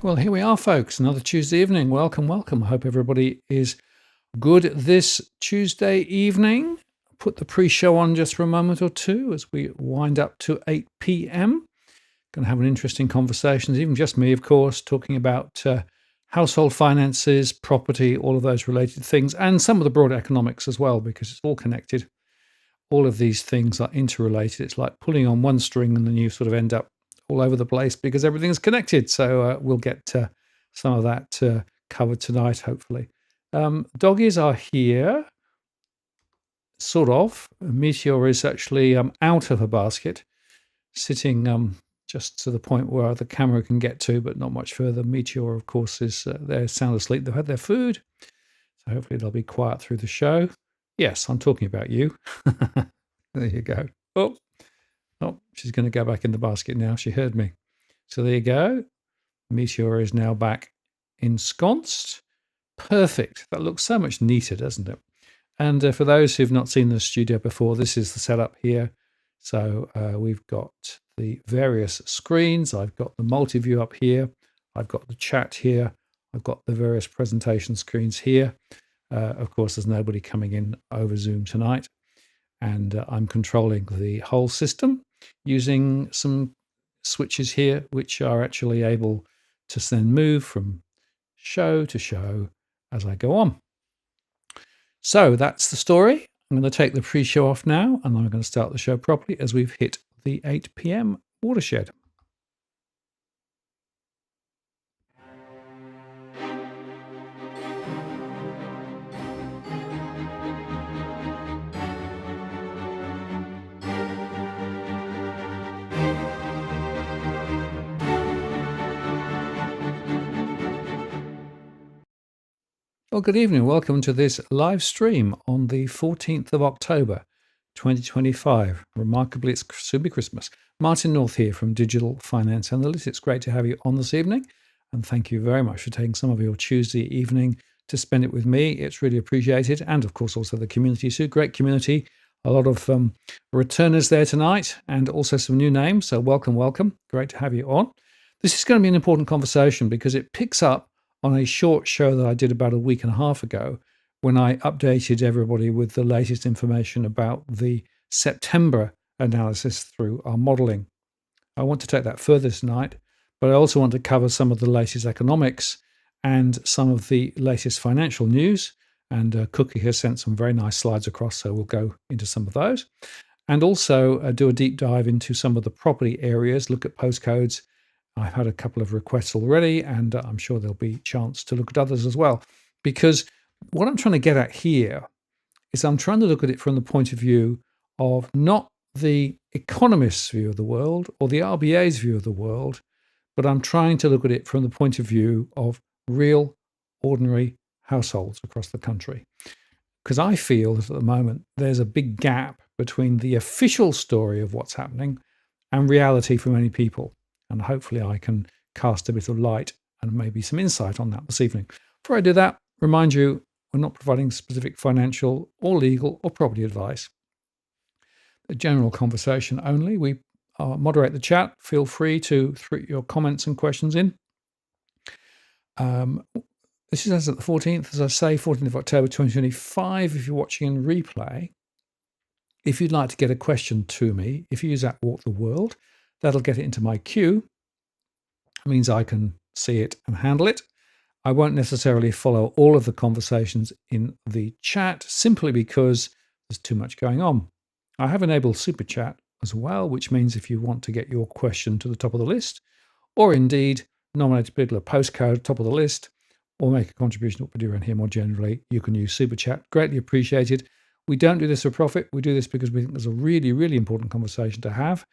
Well, here we are, folks. Another Tuesday evening. Welcome, welcome. I hope everybody is good this Tuesday evening. Put the pre-show on just for a moment or two as we wind up to 8 p.m. Going to have an interesting conversation, even just me, of course, talking about household finances, property, all of those related things, and some of the broader economics as well, because it's all connected. All of these things are interrelated. It's like pulling on one string and then you sort of end up all over the place because everything's connected. So we'll get some of that covered tonight, hopefully. Doggies are here, sort of. Meteor is actually out of a basket, sitting just to the point where the camera can get to, but not much further. Meteor, of course, is they're sound asleep. They've had their food, so hopefully they'll be quiet through the show. Yes, I'm talking about you. There you go. Oh, she's going to go back in the basket now. She heard me. So there you go. Meteor is now back ensconced. Perfect. That looks so much neater, doesn't it? And for those who've not seen the studio before, this is the setup here. So we've got the various screens. I've got the multi-view up here. I've got the chat here. I've got the various presentation screens here. Of course, there's nobody coming in over Zoom tonight. And I'm controlling the whole system using some switches here, which are actually able to then move from show to show as I go on. So that's the story. I'm going to take the pre-show off now, and I'm going to start the show properly as we've hit the 8 p.m. watershed. Well, good evening. Welcome to this live stream on the 14th of October, 2025. Remarkably, it's soon be Christmas. Martin North here from Digital Finance Analytics. It's great to have you on this evening. And thank you very much for taking some of your Tuesday evening to spend it with me. It's really appreciated. And of course, also the community too. Great community. A lot of returners there tonight and also some new names. So welcome, welcome. Great to have you on. This is going to be an important conversation because it picks up on a short show that I did about a week and a half ago when I updated everybody with the latest information about the September analysis through our modeling. I want to take that further tonight, but I also want to cover some of the latest economics and some of the latest financial news. And Cookie has sent some very nice slides across, so we'll go into some of those. And also do a deep dive into some of the property areas, look at postcodes. I've had a couple of requests already, and I'm sure there'll be a chance to look at others as well. Because what I'm trying to get at here is I'm trying to look at it from the point of view of not the economist's view of the world or the RBA's view of the world, but I'm trying to look at it from the point of view of real, ordinary households across the country. Because I feel that at the moment there's a big gap between the official story of what's happening and reality for many people. And hopefully I can cast a bit of light and maybe some insight on that this evening. Before I do that, remind you, we're not providing specific financial or legal or property advice. A general conversation only. We moderate the chat. Feel free to throw your comments and questions in. This is as at the 14th, as I say, 14th of October 2025. If you're watching in replay, if you'd like to get a question to me, if you use that Walk the World, that'll get it into my queue. It means I can see it and handle it. I won't necessarily follow all of the conversations in the chat simply because there's too much going on. I have enabled Super Chat as well, which means if you want to get your question to the top of the list, or indeed nominate a particular postcode top of the list, or make a contribution to what we do around here more generally, you can use Super Chat. Greatly appreciated. We don't do this for profit. We do this because we think there's a really, really important conversation to have.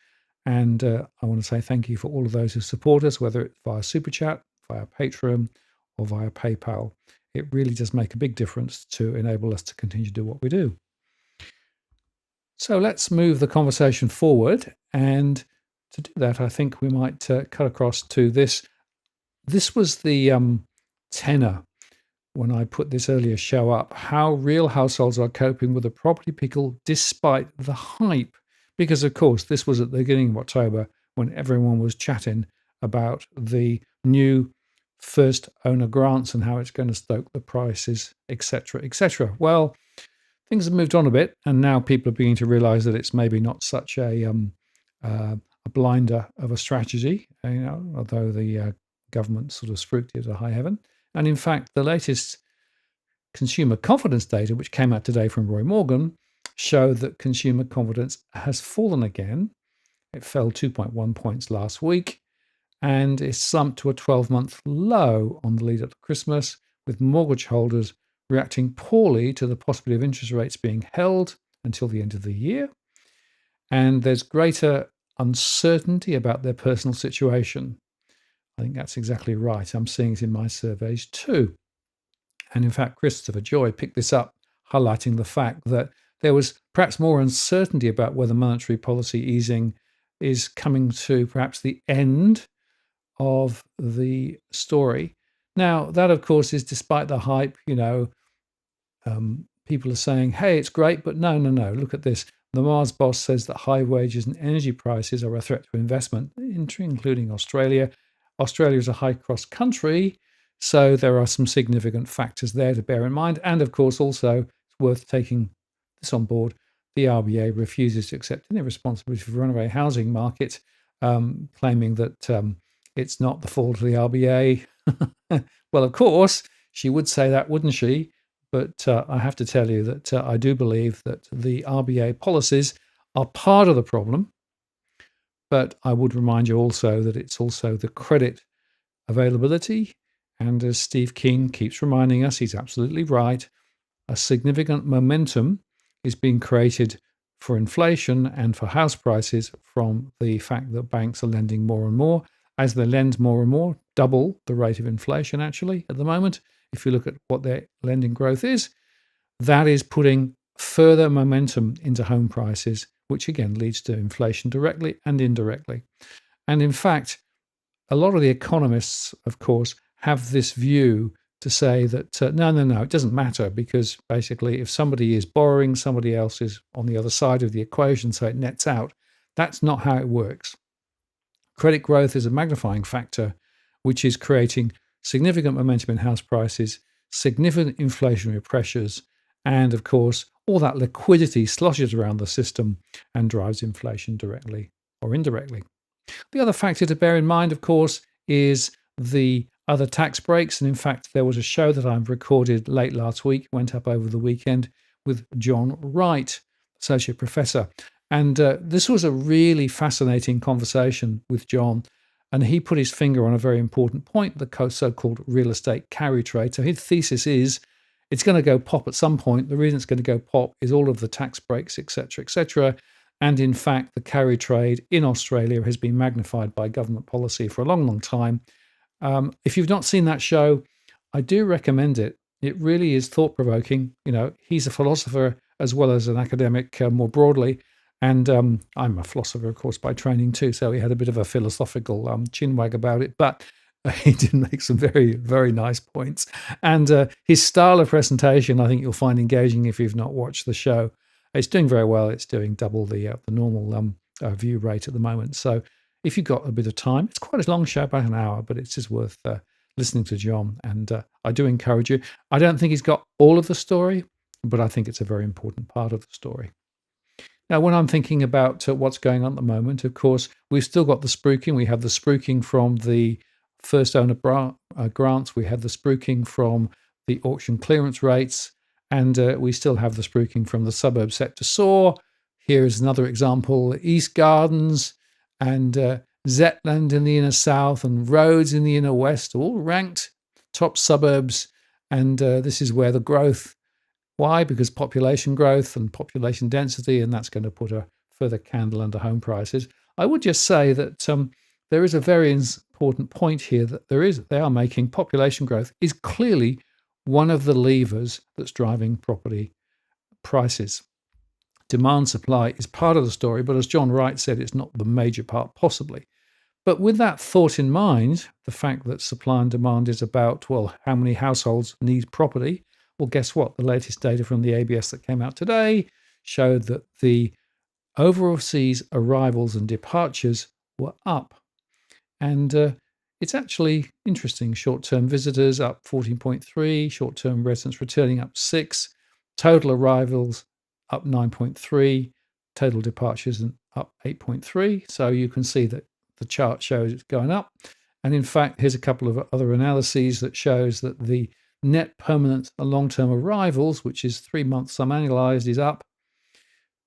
And I want to say thank you for all of those who support us, whether it's via Super Chat, via Patreon, or via PayPal. It really does make a big difference to enable us to continue to do what we do. So let's move the conversation forward. And to do that, I think we might cut across to this. This was the tenor when I put this earlier show up, how real households are coping with the property pickle despite the hype. Because, of course, this was at the beginning of October when everyone was chatting about the new first owner grants and how it's going to stoke the prices, etc., etc. Well, things have moved on a bit, and now people are beginning to realise that it's maybe not such a blinder of a strategy, although the government sort of spooked it to high heaven. And in fact, the latest consumer confidence data, which came out today from Roy Morgan, show that consumer confidence has fallen again. It fell 2.1 points last week and is slumped to a 12-month low on the lead up to Christmas, with mortgage holders reacting poorly to the possibility of interest rates being held until the end of the year. And there's greater uncertainty about their personal situation. I think that's exactly right. I'm seeing it in my surveys too. And in fact, Christopher Joy picked this up, highlighting the fact that there was perhaps more uncertainty about whether monetary policy easing is coming to perhaps the end of the story. Now, that, of course, is despite the hype. People are saying, hey, it's great, but no, look at this. The Mars boss says that high wages and energy prices are a threat to investment, including Australia. Australia is a high-cost country, so there are some significant factors there to bear in mind. And, of course, also it's worth taking this on board. The RBA refuses to accept any responsibility for the runaway housing market, claiming that it's not the fault of the RBA. Well, of course, she would say that, wouldn't she? But I have to tell you that I do believe that the RBA policies are part of the problem. But I would remind you also that it's also the credit availability. And as Steve King keeps reminding us, he's absolutely right, a significant momentum is being created for inflation and for house prices from the fact that banks are lending more and more. As they lend more and more, double the rate of inflation actually at the moment. If you look at what their lending growth is, that is putting further momentum into home prices, which again leads to inflation directly and indirectly. And in fact, a lot of the economists, of course, have this view to say that no, it doesn't matter, because basically if somebody is borrowing, somebody else is on the other side of the equation, so it nets out. That's not how it works. Credit growth is a magnifying factor, which is creating significant momentum in house prices, significant inflationary pressures, and of course, all that liquidity sloshes around the system and drives inflation directly or indirectly. The other factor to bear in mind, of course, is the other tax breaks. And in fact, there was a show that I've recorded late last week, went up over the weekend, with John Wright, associate professor. And this was a really fascinating conversation with John. And he put his finger on a very important point, the so-called real estate carry trade. So his thesis is it's going to go pop at some point. The reason it's going to go pop is all of the tax breaks, etc., etc. And in fact, the carry trade in Australia has been magnified by government policy for a long, long time. If you've not seen that show, I do recommend it. It really is thought-provoking. He's a philosopher as well as an academic more broadly. And I'm a philosopher, of course, by training too. So he had a bit of a philosophical chinwag about it. But he did make some very, very nice points. And his style of presentation, I think you'll find engaging if you've not watched the show. It's doing very well. It's doing double the normal view rate at the moment. So if you've got a bit of time, it's quite a long show, about an hour, but it's just worth listening to John. And I do encourage you. I don't think he's got all of the story, but I think it's a very important part of the story. Now, when I'm thinking about what's going on at the moment, of course, we've still got the spruiking. We have the spruiking from the first owner grants. We have the spruiking from the auction clearance rates. And we still have the spruiking from the suburb set to soar. Here is another example: East Gardens and Zetland in the inner south and Rhodes in the inner west, all ranked top suburbs. And this is where the growth. Why? Because population growth and population density, and that's going to put a further candle under home prices. I would just say that there is a very important point here that they are making. Population growth is clearly one of the levers that's driving property prices. Demand supply is part of the story, but as John Wright said, it's not the major part possibly. But with that thought in mind, the fact that supply and demand is about, well, how many households need property? Well, guess what? The latest data from the ABS that came out today showed that the overseas arrivals and departures were up. And it's actually interesting. Short-term visitors up 14.3, short-term residents returning up 6, total arrivals up 9.3, total departures up 8.3. So you can see that the chart shows it's going up. And in fact, here's a couple of other analyses that shows that the net permanent and long-term arrivals, which is 3 months sum annualized, is up,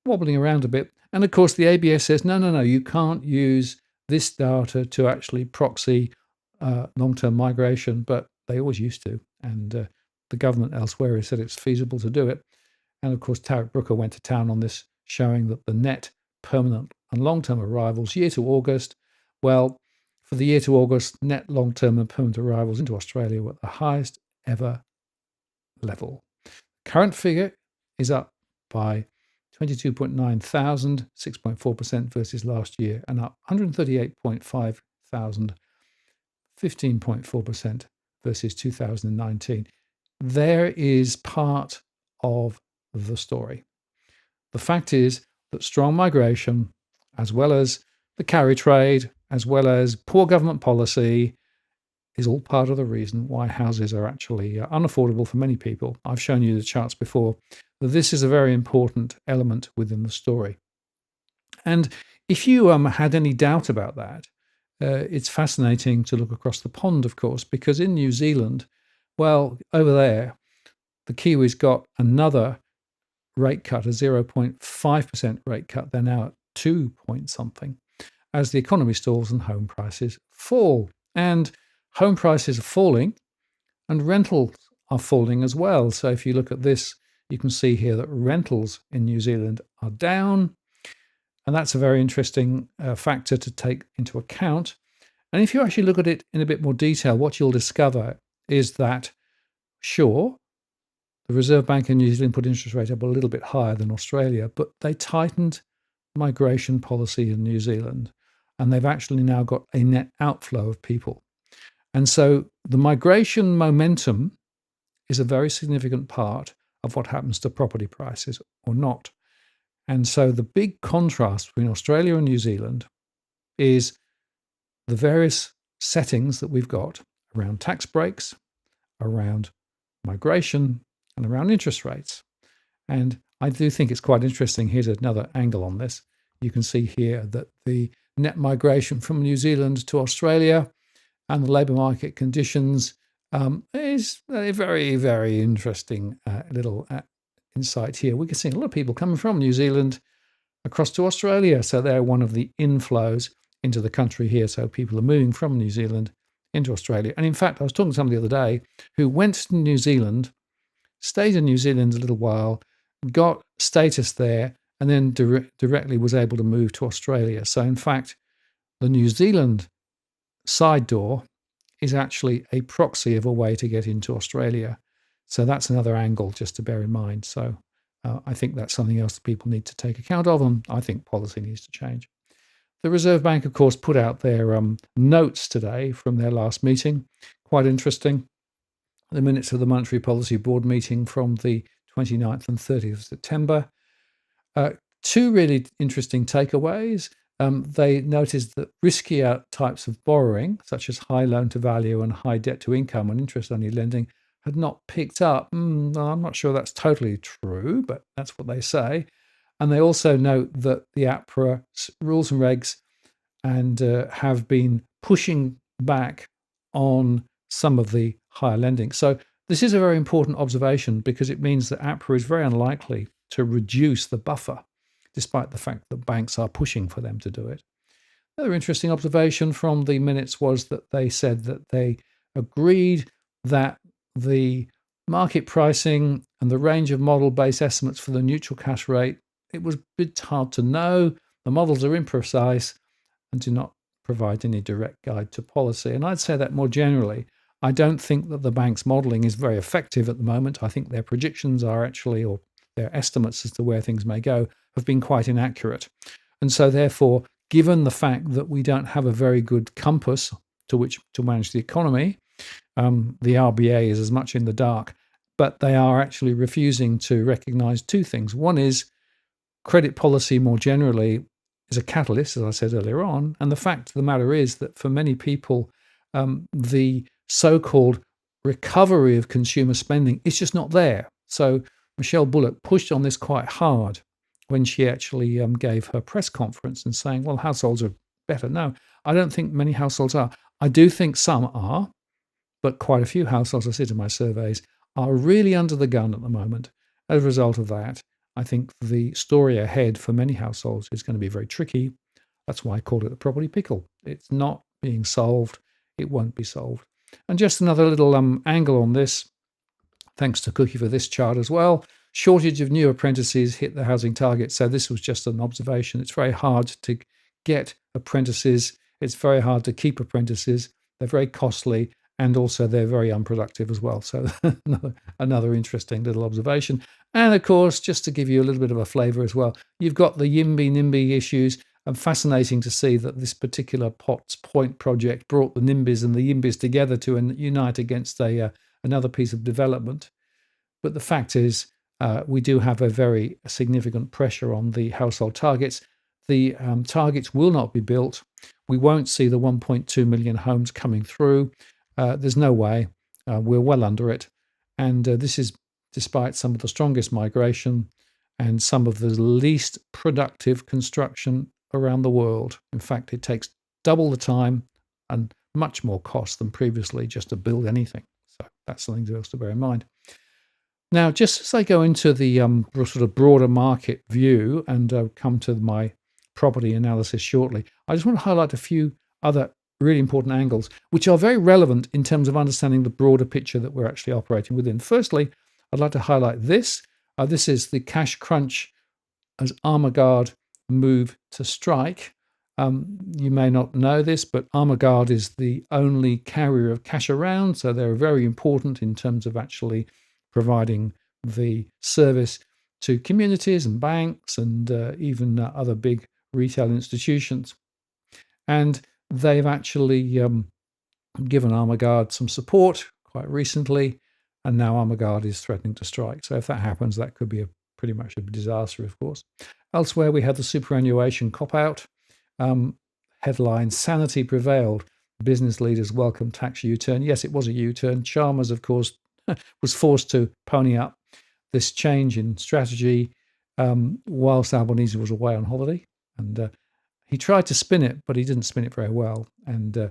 wobbling around a bit. And of course, the ABS says, no, you can't use this data to actually proxy long-term migration, but they always used to. And the government elsewhere has said it's feasible to do it. And of course, Tarek Brooker went to town on this, showing that the net permanent and long-term arrivals year to August, well, for the year to August, net long-term and permanent arrivals into Australia were at the highest ever level. Current figure is up by 22.9 thousand, 6.4% versus last year, and up 138.5 thousand, 15.4% versus 2019. There is part of the story. The fact is that strong migration, as well as the carry trade, as well as poor government policy, is all part of the reason why houses are actually unaffordable for many people. I've shown you the charts before, that this is a very important element within the story. And if you had any doubt about that, it's fascinating to look across the pond, of course, because in New Zealand, well, over there, the Kiwis got another rate cut, a 0.5% rate cut. They're now at 2 point something, as the economy stalls and home prices fall. And home prices are falling and rentals are falling as well. So if you look at this, you can see here that rentals in New Zealand are down. And that's a very interesting factor to take into account. And if you actually look at it in a bit more detail, what you'll discover is that, sure, the Reserve Bank in New Zealand put interest rate up a little bit higher than Australia, but they tightened migration policy in New Zealand. And they've actually now got a net outflow of people. And so the migration momentum is a very significant part of what happens to property prices or not. And so the big contrast between Australia and New Zealand is the various settings that we've got around tax breaks, around migration, and around interest rates. And I do think it's quite interesting. Here's another angle on this. You can see here that the net migration from New Zealand to Australia and the labour market conditions is a very, very interesting little insight here. We can see a lot of people coming from New Zealand across to Australia. So they're one of the inflows into the country here. So people are moving from New Zealand into Australia. And in fact, I was talking to somebody the other day who went to New Zealand, stayed in New Zealand a little while, got status there, and then directly was able to move to Australia. So in fact, the New Zealand side door is actually a proxy of a way to get into Australia. So that's another angle just to bear in mind. So I think that's something else that people need to take account of, and I think policy needs to change. The Reserve Bank, of course, put out their notes today from their last meeting. Quite interesting. The minutes of the Monetary Policy Board meeting from the 29th and 30th of September. Two really interesting takeaways. They noticed that riskier types of borrowing, such as high loan to value and high debt to income and interest-only lending, had not picked up. I'm not sure that's totally true, but that's what they say. And they also note that the APRA rules and regs have been pushing back on some of the higher lending. So this is a very important observation because it means that APRA is very unlikely to reduce the buffer, despite the fact that banks are pushing for them to do it. Another interesting observation from the minutes was that they said that they agreed that the market pricing and the range of model-based estimates for the neutral cash rate, it was a bit hard to know. The models are imprecise and do not provide any direct guide to policy. And I'd say that more generally, I don't think that the bank's modelling is very effective at the moment. I think their predictions are actually, or their estimates as to where things may go, have been quite inaccurate. And so therefore, given the fact that we don't have a very good compass to which to manage the economy, the RBA is as much in the dark, but they are actually refusing to recognise two things. One is credit policy more generally is a catalyst, as I said earlier on. And the fact of the matter is that for many people, the so-called recovery of consumer spending is just not there. So Michelle Bullock pushed on this quite hard when she actually gave her press conference and saying, well, households are better. No, I don't think many households are. I do think some are, but quite a few households, I said in my surveys, are really under the gun at the moment as a result of that. I think the story ahead for many households is going to be very tricky. That's why I called it the property pickle. It's not being solved. It won't be solved. And just another little angle on this, thanks to Cookie for this chart as well. Shortage of new apprentices hit the housing target. So this was just an observation. It's very hard to get apprentices. It's very hard to keep apprentices. They're very costly, and also they're very unproductive as well. So another interesting little observation. And of course, just to give you a little bit of a flavor as well, you've got the YIMBY-NIMBY issues. And fascinating to see that this particular Potts Point project brought the NIMBYs and the YIMBYs together to unite against another piece of development. But the fact is, we do have a very significant pressure on the household targets. The targets will not be built. We won't see the 1.2 million homes coming through. There's no way. We're well under it. And this is despite some of the strongest migration and some of the least productive construction around the world. In fact, it takes double the time and much more cost than previously just to build anything. So that's something else to bear in mind. Now, just as I go into the sort of broader market view and come to my property analysis shortly, I just want to highlight a few other really important angles, which are very relevant in terms of understanding the broader picture that we're actually operating within. Firstly, I'd like to highlight this. This is the cash crunch as Armaguard move to strike. You may not know this, but Armaguard is the only carrier of cash around, so they're very important in terms of actually providing the service to communities and banks and even other big retail institutions. And they've actually given Armaguard some support quite recently, and now Armaguard is threatening to strike. So if that happens, that could be pretty much a disaster, of course. Elsewhere, we had the superannuation cop-out. Headline, sanity prevailed. Business leaders welcome tax U-turn. Yes, it was a U-turn. Chalmers, of course, was forced to pony up this change in strategy whilst Albanese was away on holiday. And he tried to spin it, but he didn't spin it very well. And,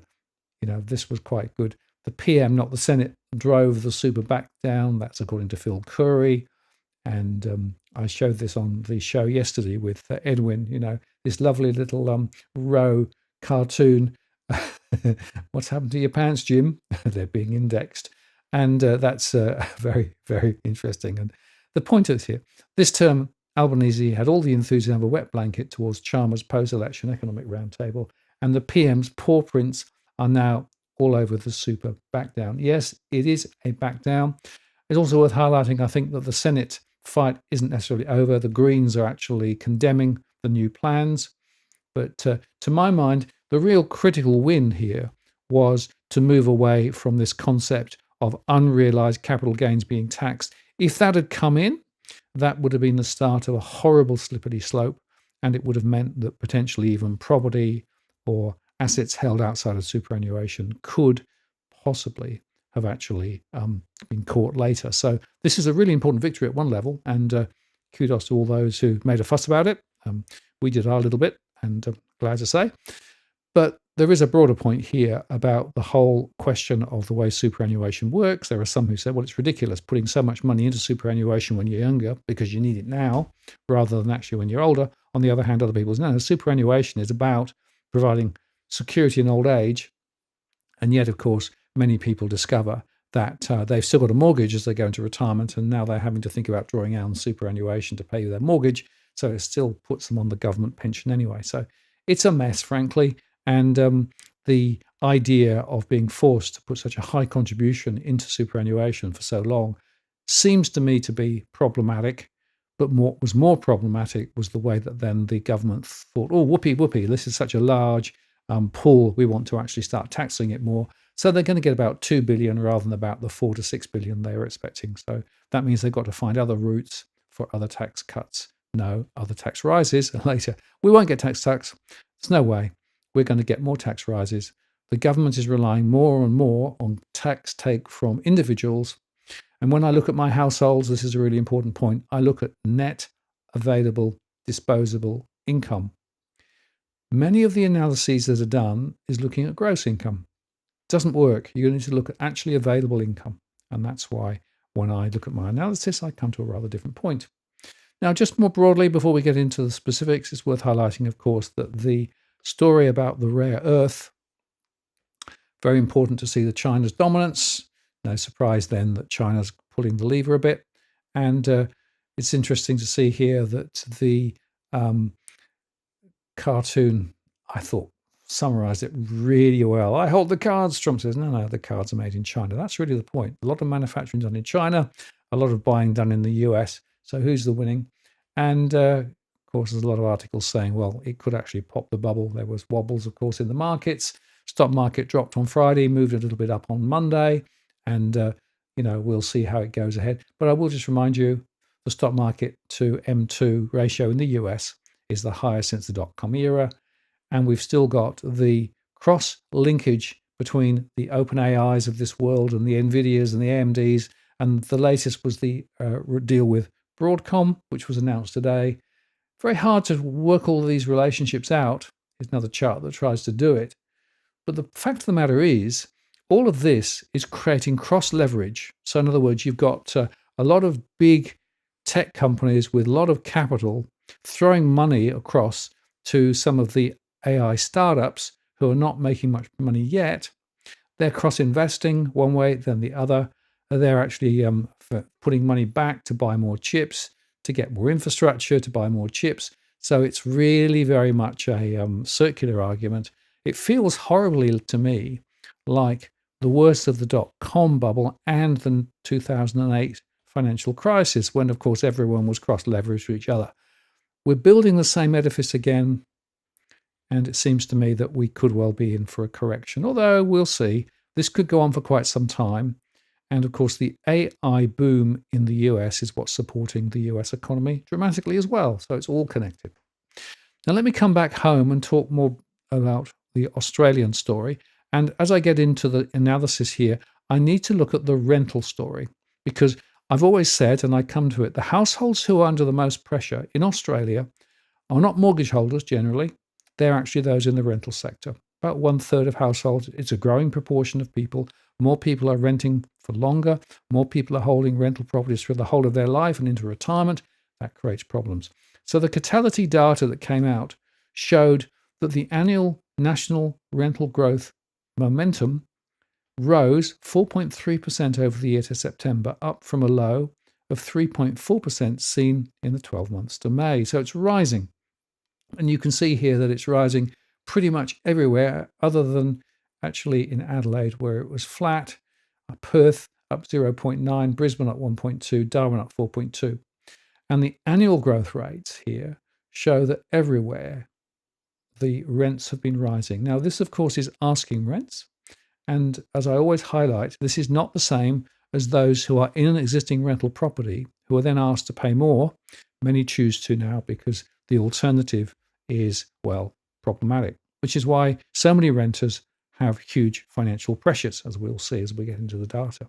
this was quite good. The PM, not the Senate, drove the super back down. That's according to Phil Curry. And I showed this on the show yesterday with Edwin, this lovely little row cartoon. What's happened to your pants, Jim? They're being indexed. And that's very, very interesting. And the point is here, this term, Albanese had all the enthusiasm of a wet blanket towards Chalmers' post-election economic roundtable. And the PM's paw prints are now all over the super back down. Yes, it is a back down. It's also worth highlighting, I think, that the Senate fight isn't necessarily over. The Greens are actually condemning the new plans. But to my mind, the real critical win here was to move away from this concept of unrealized capital gains being taxed. If that had come in, that would have been the start of a horrible slippery slope, and it would have meant that potentially even property or assets held outside of superannuation could possibly have actually been caught later. So this is a really important victory at one level, and kudos to all those who made a fuss about it. We did our little bit, and glad to say. But there is a broader point here about the whole question of the way superannuation works. There are some who say, well, it's ridiculous putting so much money into superannuation when you're younger because you need it now rather than actually when you're older. On the other hand, other people say, no, superannuation is about providing security in old age. And yet, of course, many people discover that they've still got a mortgage as they go into retirement, and now they're having to think about drawing out on superannuation to pay their mortgage. So it still puts them on the government pension anyway. So it's a mess, frankly. And the idea of being forced to put such a high contribution into superannuation for so long seems to me to be problematic. But what was more problematic was the way that then the government thought, oh, whoopee, this is such a large pool, we want to actually start taxing it more. So they're going to get about 2 billion rather than about the 4 to 6 billion they were expecting. So that means they've got to find other routes for other tax cuts. No, other tax rises later. We won't get tax cuts. There's no way. We're going to get more tax rises. The government is relying more and more on tax take from individuals. And when I look at my households, this is a really important point, I look at net available disposable income. Many of the analyses that are done is looking at gross income. It doesn't work. You need to look at actually available income. And that's why when I look at my analysis, I come to a rather different point. Now, just more broadly, before we get into the specifics, it's worth highlighting, of course, that the story about the rare earth, very important to see the China's dominance. No surprise then that China's pulling the lever a bit. And it's interesting to see here that the cartoon, I thought, summarized it really well. I hold the cards, Trump says. No, the cards are made in China. That's really the point. A lot of manufacturing done in China, a lot of buying done in the US. So who's the winning? And of course, there's a lot of articles saying, well, it could actually pop the bubble. There was wobbles, of course, in the markets. Stock market dropped on Friday, moved a little bit up on Monday, and we'll see how it goes ahead. But I will just remind you, the stock market to M2 ratio in the US is the highest since the dot-com era, and we've still got the cross-linkage between the OpenAIs of this world and the NVIDIAs and the AMDs, and the latest was the deal with Broadcom, which was announced today. Very hard to work all of these relationships out. Here's another chart that tries to do it. But the fact of the matter is, all of this is creating cross-leverage. So in other words, you've got a lot of big tech companies with a lot of capital throwing money across to some of the AI startups who are not making much money yet. They're cross-investing one way, then the other. They're actually putting money back to buy more chips, to get more infrastructure, to buy more chips. So it's really very much a circular argument. It feels horribly to me like the worst of the dot-com bubble and the 2008 financial crisis, when, of course, everyone was cross-leveraged to each other. We're building the same edifice again, and it seems to me that we could well be in for a correction, although we'll see. This could go on for quite some time. And of course, the AI boom in the US is what's supporting the US economy dramatically as well. So it's all connected. Now, let me come back home and talk more about the Australian story. And as I get into the analysis here, I need to look at the rental story, because I've always said, and I come to it, the households who are under the most pressure in Australia are not mortgage holders generally. They're actually those in the rental sector. About 1/3 of households. It's a growing proportion of people. More people are renting for longer. More people are holding rental properties for the whole of their life and into retirement. That creates problems. So the Catality data that came out showed that the annual national rental growth momentum rose 4.3% over the year to September, up from a low of 3.4% seen in the 12 months to May. So it's rising. And you can see here that it's rising pretty much everywhere other than actually in Adelaide, where it was flat, Perth up 0.9, Brisbane up 1.2, Darwin up 4.2. And the annual growth rates here show that everywhere the rents have been rising. Now, this, of course, is asking rents. And as I always highlight, this is not the same as those who are in an existing rental property who are then asked to pay more. Many choose to now because the alternative is, well, problematic, which is why so many renters have huge financial pressures, as we'll see as we get into the data.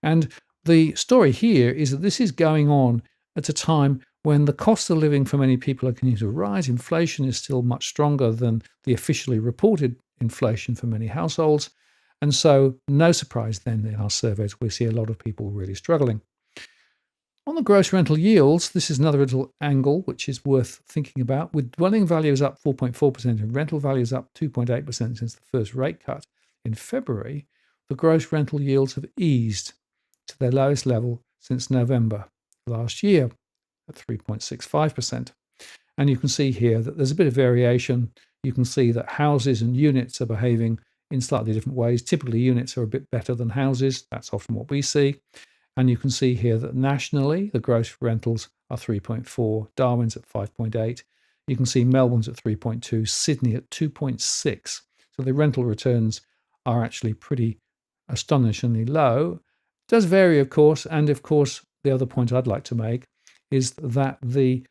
And the story here is that this is going on at a time when the cost of living for many people are continuing to rise. Inflation is still much stronger than the officially reported inflation for many households. And so no surprise then in our surveys, we see a lot of people really struggling. On the gross rental yields, this is another little angle which is worth thinking about. With dwelling values up 4.4% and rental values up 2.8% since the first rate cut in February, the gross rental yields have eased to their lowest level since November last year at 3.65%. And you can see here that there's a bit of variation. You can see that houses and units are behaving in slightly different ways. Typically, units are a bit better than houses. That's often what we see. And you can see here that nationally, the gross rentals are 3.4, Darwin's at 5.8. You can see Melbourne's at 3.2, Sydney at 2.6. So the rental returns are actually pretty astonishingly low. It does vary, of course. And of course, the other point I'd like to make is that the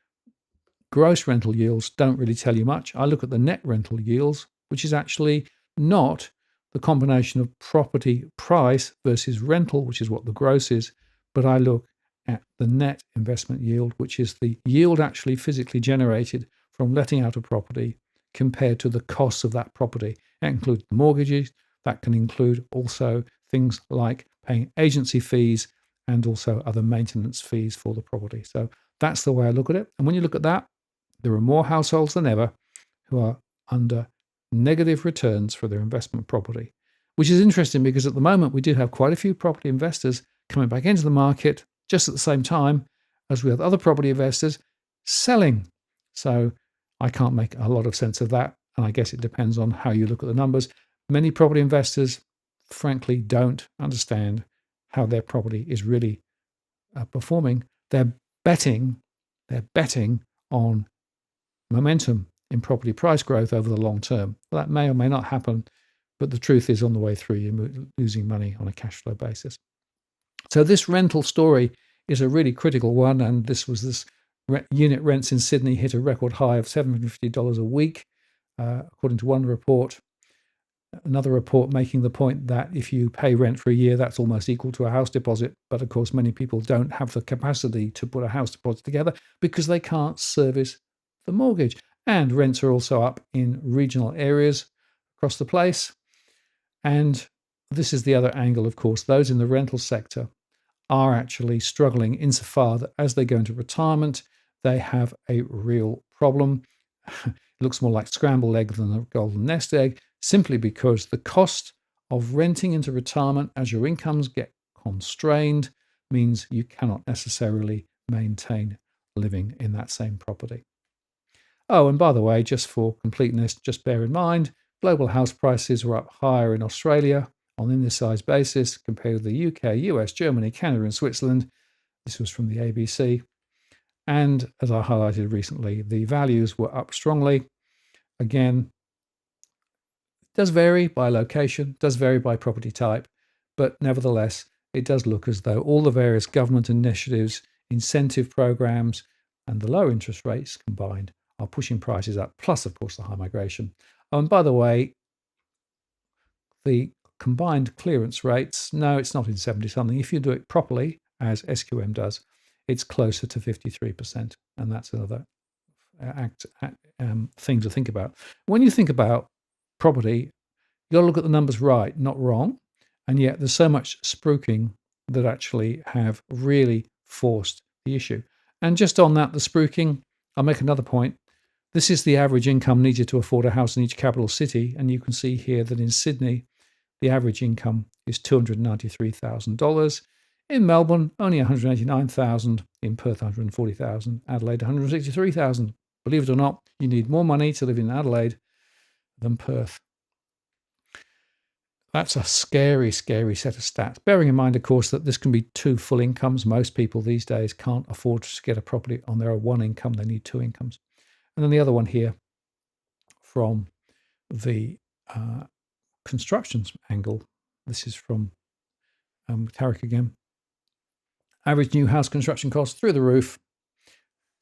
gross rental yields don't really tell you much. I look at the net rental yields, which is actually not the combination of property price versus rental, which is what the gross is, but I look at the net investment yield, which is the yield actually physically generated from letting out a property compared to the costs of that property. That includes mortgages, that can include also things like paying agency fees and also other maintenance fees for the property. So That's the way I look at it. And when you look at that, there are more households than ever who are under negative returns for their investment property, which is interesting because at the moment we do have quite a few property investors coming back into the market just at the same time as we have other property investors selling. So I can't make a lot of sense of that. And I guess it depends on how you look at the numbers. Many property investors, frankly, don't understand how their property is really performing. They're betting on momentum in property price growth over the long term. Well, that may or may not happen, but the truth is on the way through, you're losing money on a cash flow basis. So this rental story is a really critical one, and this unit rents in Sydney hit a record high of $750 a week, according to one report. Another report making the point that if you pay rent for a year, that's almost equal to a house deposit. But of course, many people don't have the capacity to put a house deposit together because they can't service the mortgage. And rents are also up in regional areas across the place. And this is the other angle, of course. Those in the rental sector are actually struggling insofar that as they go into retirement, they have a real problem. It looks more like scrambled egg than a golden nest egg, simply because the cost of renting into retirement as your incomes get constrained means you cannot necessarily maintain living in that same property. Oh, and by the way, just for completeness, just bear in mind, global house prices were up higher in Australia on an index basis compared with the UK, US, Germany, Canada, and Switzerland. This was from the ABC. And as I highlighted recently, the values were up strongly. Again, it does vary by location, does vary by property type, but nevertheless, it does look as though all the various government initiatives, incentive programs, and the low interest rates combined are pushing prices up, plus, of course, the high migration. Oh, and by the way, the combined clearance rates, no, it's not in 70-something. If you do it properly, as SQM does, it's closer to 53%. And that's another thing to think about. When you think about property, you've got to look at the numbers right, not wrong. And yet there's so much spruiking that actually have really forced the issue. And just on that, the spruiking, I'll make another point. This is the average income needed to afford a house in each capital city. And you can see here that in Sydney, the average income is $293,000. In Melbourne, only $189,000. In Perth, $140,000. Adelaide, $163,000. Believe it or not, you need more money to live in Adelaide than Perth. That's a scary, scary set of stats. Bearing in mind, of course, that this can be two full incomes. Most people these days can't afford to get a property on their one income. They need two incomes. And then the other one here from the constructions angle. This is from Tarek again. Average new house construction costs through the roof.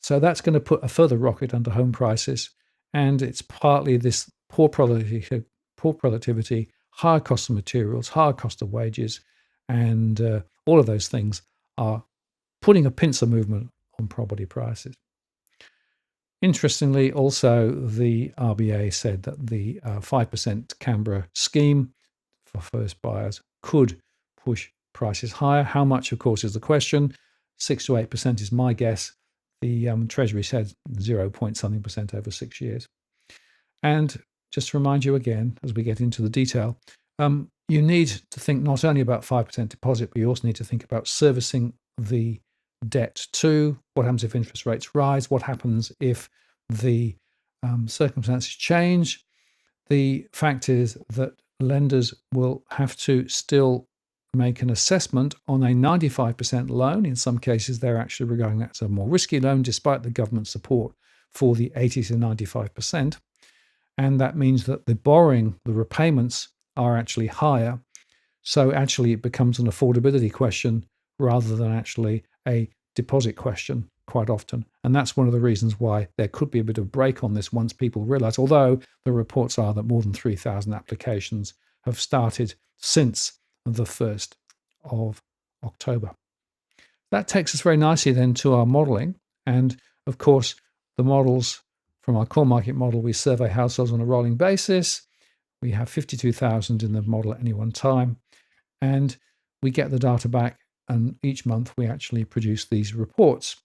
So that's going to put a further rocket under home prices. And it's partly this poor productivity, higher cost of materials, higher cost of wages, and all of those things are putting a pincer movement on property prices. Interestingly, also, the RBA said that the 5% Canberra scheme for first buyers could push prices higher. How much, of course, is the question. 6 to 8% is my guess. The Treasury said 0.something% over 6 years. And just to remind you again, as we get into the detail, you need to think not only about 5% deposit, but you also need to think about servicing the debt too. What happens if interest rates rise? What happens if the circumstances change? The fact is that lenders will have to still make an assessment on a 95% loan. In some cases, they're actually regarding that as a more risky loan, despite the government support for the 80 to 95%. And that means that the borrowing, the repayments are actually higher. So actually it becomes an affordability question rather than actually a deposit question quite often. And that's one of the reasons why there could be a bit of a break on this once people realize, although the reports are that more than 3,000 applications have started since the 1st of October. That takes us very nicely then to our modeling. And of course, the models from our core market model, we survey households on a rolling basis. We have 52,000 in the model at any one time. And we get the data back, and each month we actually produce these reports.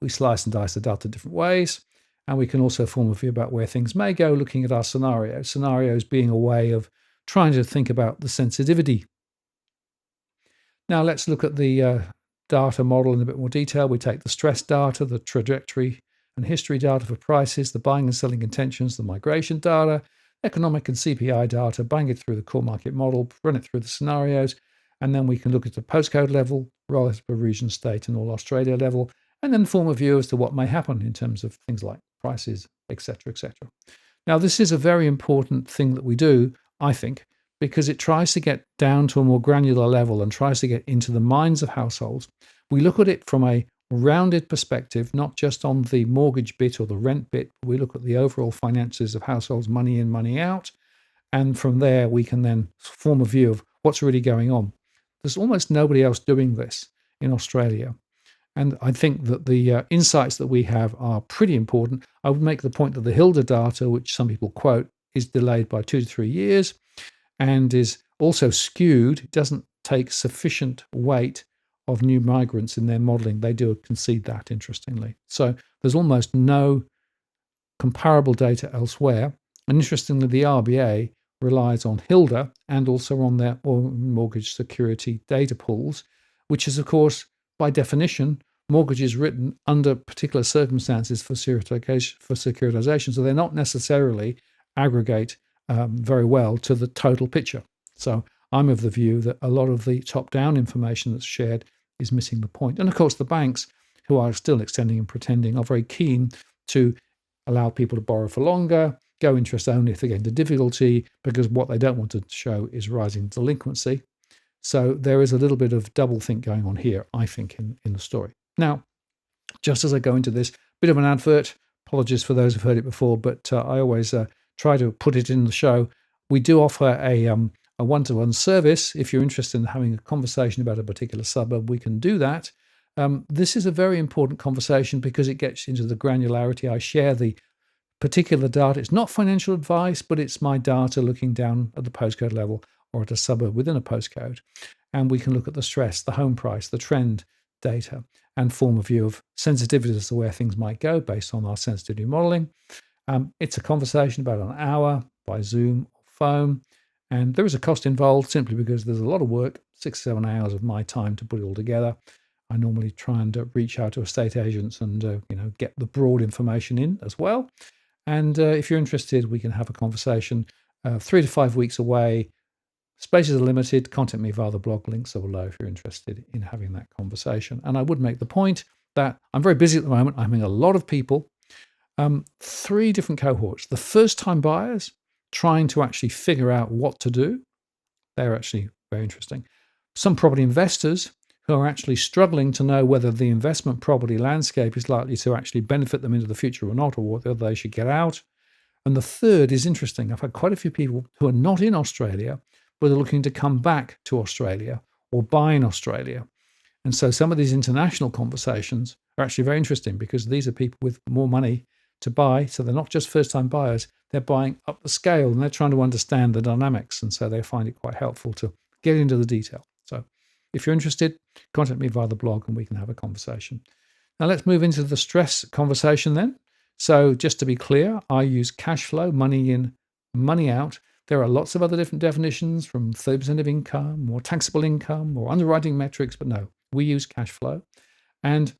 We slice and dice the data different ways, and we can also form a view about where things may go looking at our scenarios. Scenarios being a way of trying to think about the sensitivity. Now let's look at the data model in a bit more detail. We take the stress data, the trajectory and history data for prices, the buying and selling intentions, the migration data, economic and CPI data, bang it through the core market model, run it through the scenarios, and then we can look at the postcode level, relative to region, state, and all Australia level, and then form a view as to what may happen in terms of things like prices, etc., etc. Now, this is a very important thing that we do, I think, because it tries to get down to a more granular level and tries to get into the minds of households. We look at it from a rounded perspective, not just on the mortgage bit or the rent bit. We look at the overall finances of households, money in, money out. And from there, we can then form a view of what's really going on. There's almost nobody else doing this in Australia. And I think that the insights that we have are pretty important. I would make the point that the HILDA data, which some people quote, is delayed by 2 to 3 years and is also skewed. It doesn't take sufficient weight of new migrants in their modelling. They do concede that, interestingly. So there's almost no comparable data elsewhere. And interestingly, the RBA relies on HILDA and also on their mortgage security data pools, which is, of course, by definition, mortgages written under particular circumstances for securitization. So they're not necessarily aggregate very well to the total picture. So I'm of the view that a lot of the top-down information that's shared is missing the point. And of course, the banks, who are still extending and pretending, are very keen to allow people to borrow for longer, go interest only if they get into difficulty, because what they don't want to show is rising delinquency. So there is a little bit of doublethink going on here, I think, in the story. Now, just as I go into this, bit of an advert. Apologies for those who've heard it before, but I always try to put it in the show. We do offer a one-to-one service. If you're interested in having a conversation about a particular suburb, we can do that. This is a very important conversation because it gets into the granularity. I share the particular data. It's not financial advice, but it's my data looking down at the postcode level or at a suburb within a postcode. And we can look at the stress, the home price, the trend data, and form a view of sensitivity as to where things might go based on our sensitivity modeling. It's a conversation about an hour by Zoom or phone. And there is a cost involved simply because there's a lot of work, 6 or 7 hours of my time to put it all together. I normally try and reach out to estate agents and get the broad information in as well. And if you're interested, we can have a conversation 3 to 5 weeks away. Spaces are limited. Contact me via the blog. Links are below if you're interested in having that conversation. And I would make the point that I'm very busy at the moment. I'm having a lot of people, 3 different cohorts. The first-time buyers trying to actually figure out what to do. They're actually very interesting. Some property investors who are actually struggling to know whether the investment property landscape is likely to actually benefit them into the future or not, or whether they should get out. And the third is interesting. I've had quite a few people who are not in Australia, but are looking to come back to Australia or buy in Australia. And so some of these international conversations are actually very interesting because these are people with more money to buy. So they're not just first-time buyers, they're buying up the scale and they're trying to understand the dynamics. And so they find it quite helpful to get into the detail. So if you're interested, contact me via the blog and we can have a conversation. Now let's move into the stress conversation then. So just to be clear, I use cash flow, money in, money out. There are lots of other different definitions, from 30% of income or taxable income or underwriting metrics, but no, we use cash flow. And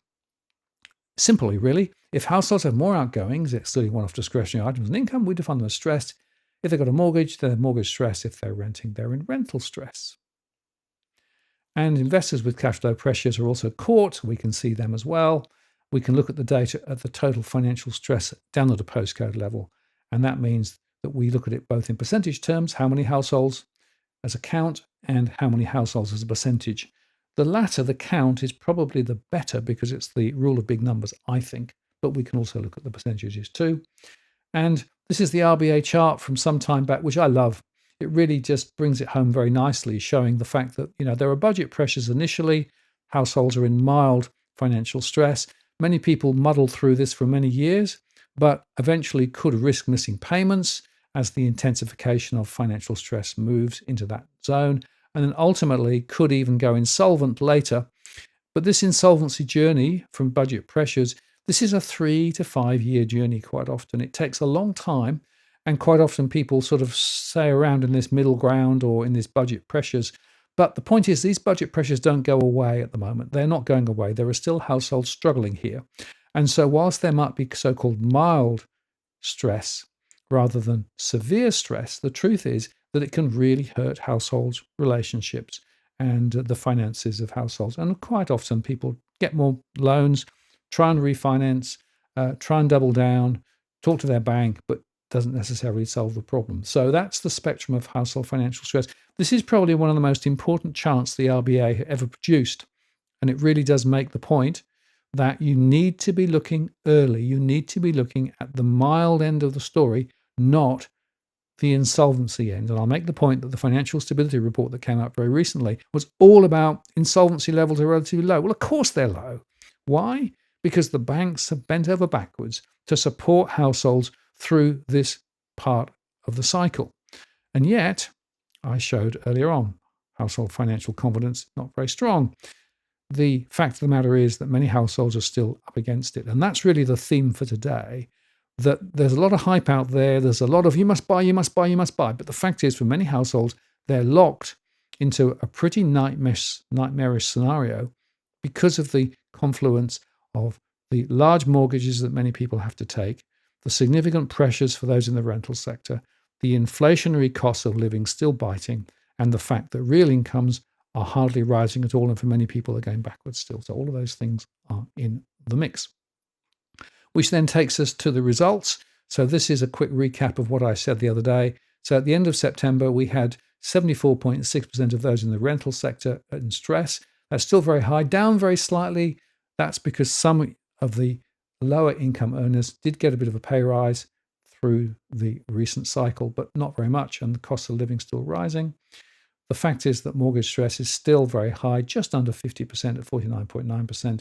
simply, really, if households have more outgoings, excluding one-off discretionary items and income, we define them as stressed. If they've got a mortgage, they're mortgage stress. If they're renting, they're in rental stress. And investors with cash flow pressures are also caught. We can see them as well. We can look at the data at the total financial stress down at a postcode level. And that means that we look at it both in percentage terms, how many households as a count, and how many households as a percentage. The latter, the count, is probably the better because it's the rule of big numbers, I think, but we can also look at the percentages too. And this is the RBA chart from some time back, which I love. It really just brings it home very nicely, showing the fact that, there are budget pressures initially. Households are in mild financial stress. Many people muddle through this for many years, but eventually could risk missing payments as the intensification of financial stress moves into that zone, and then ultimately could even go insolvent later. But this insolvency journey from budget pressures This is a 3 to 5 year journey quite often. It takes a long time, and quite often people sort of stay around in this middle ground or in this budget pressures. But the point is, these budget pressures don't go away at the moment. They're not going away. There are still households struggling here. And so whilst there might be so-called mild stress rather than severe stress, the truth is that it can really hurt households, relationships, and the finances of households. And quite often people get more loans, try and refinance, try and double down, talk to their bank, but doesn't necessarily solve the problem. So that's the spectrum of household financial stress. This is probably one of the most important charts the RBA ever produced. And it really does make the point that you need to be looking early. You need to be looking at the mild end of the story, not the insolvency end. And I'll make the point that the financial stability report that came out very recently was all about insolvency levels are relatively low. Well, of course they're low. Why? Because the banks have bent over backwards to support households through this part of the cycle. And yet, I showed earlier on, household financial confidence not very strong. The fact of the matter is that many households are still up against it. And that's really the theme for today, that there's a lot of hype out there. There's a lot of you must buy, you must buy, you must buy. But the fact is, for many households, they're locked into a pretty nightmarish scenario because of the confluence of the large mortgages that many people have to take, the significant pressures for those in the rental sector, the inflationary costs of living still biting, and the fact that real incomes are hardly rising at all, and for many people are going backwards still. So all of those things are in the mix. Which then takes us to the results. So this is a quick recap of what I said the other day. So at the end of September, we had 74.6% of those in the rental sector in stress. That's still very high, down very slightly. That's because some of the lower income earners did get a bit of a pay rise through the recent cycle, but not very much, and the cost of living still rising. The fact is that mortgage stress is still very high, just under 50% at 49.9%,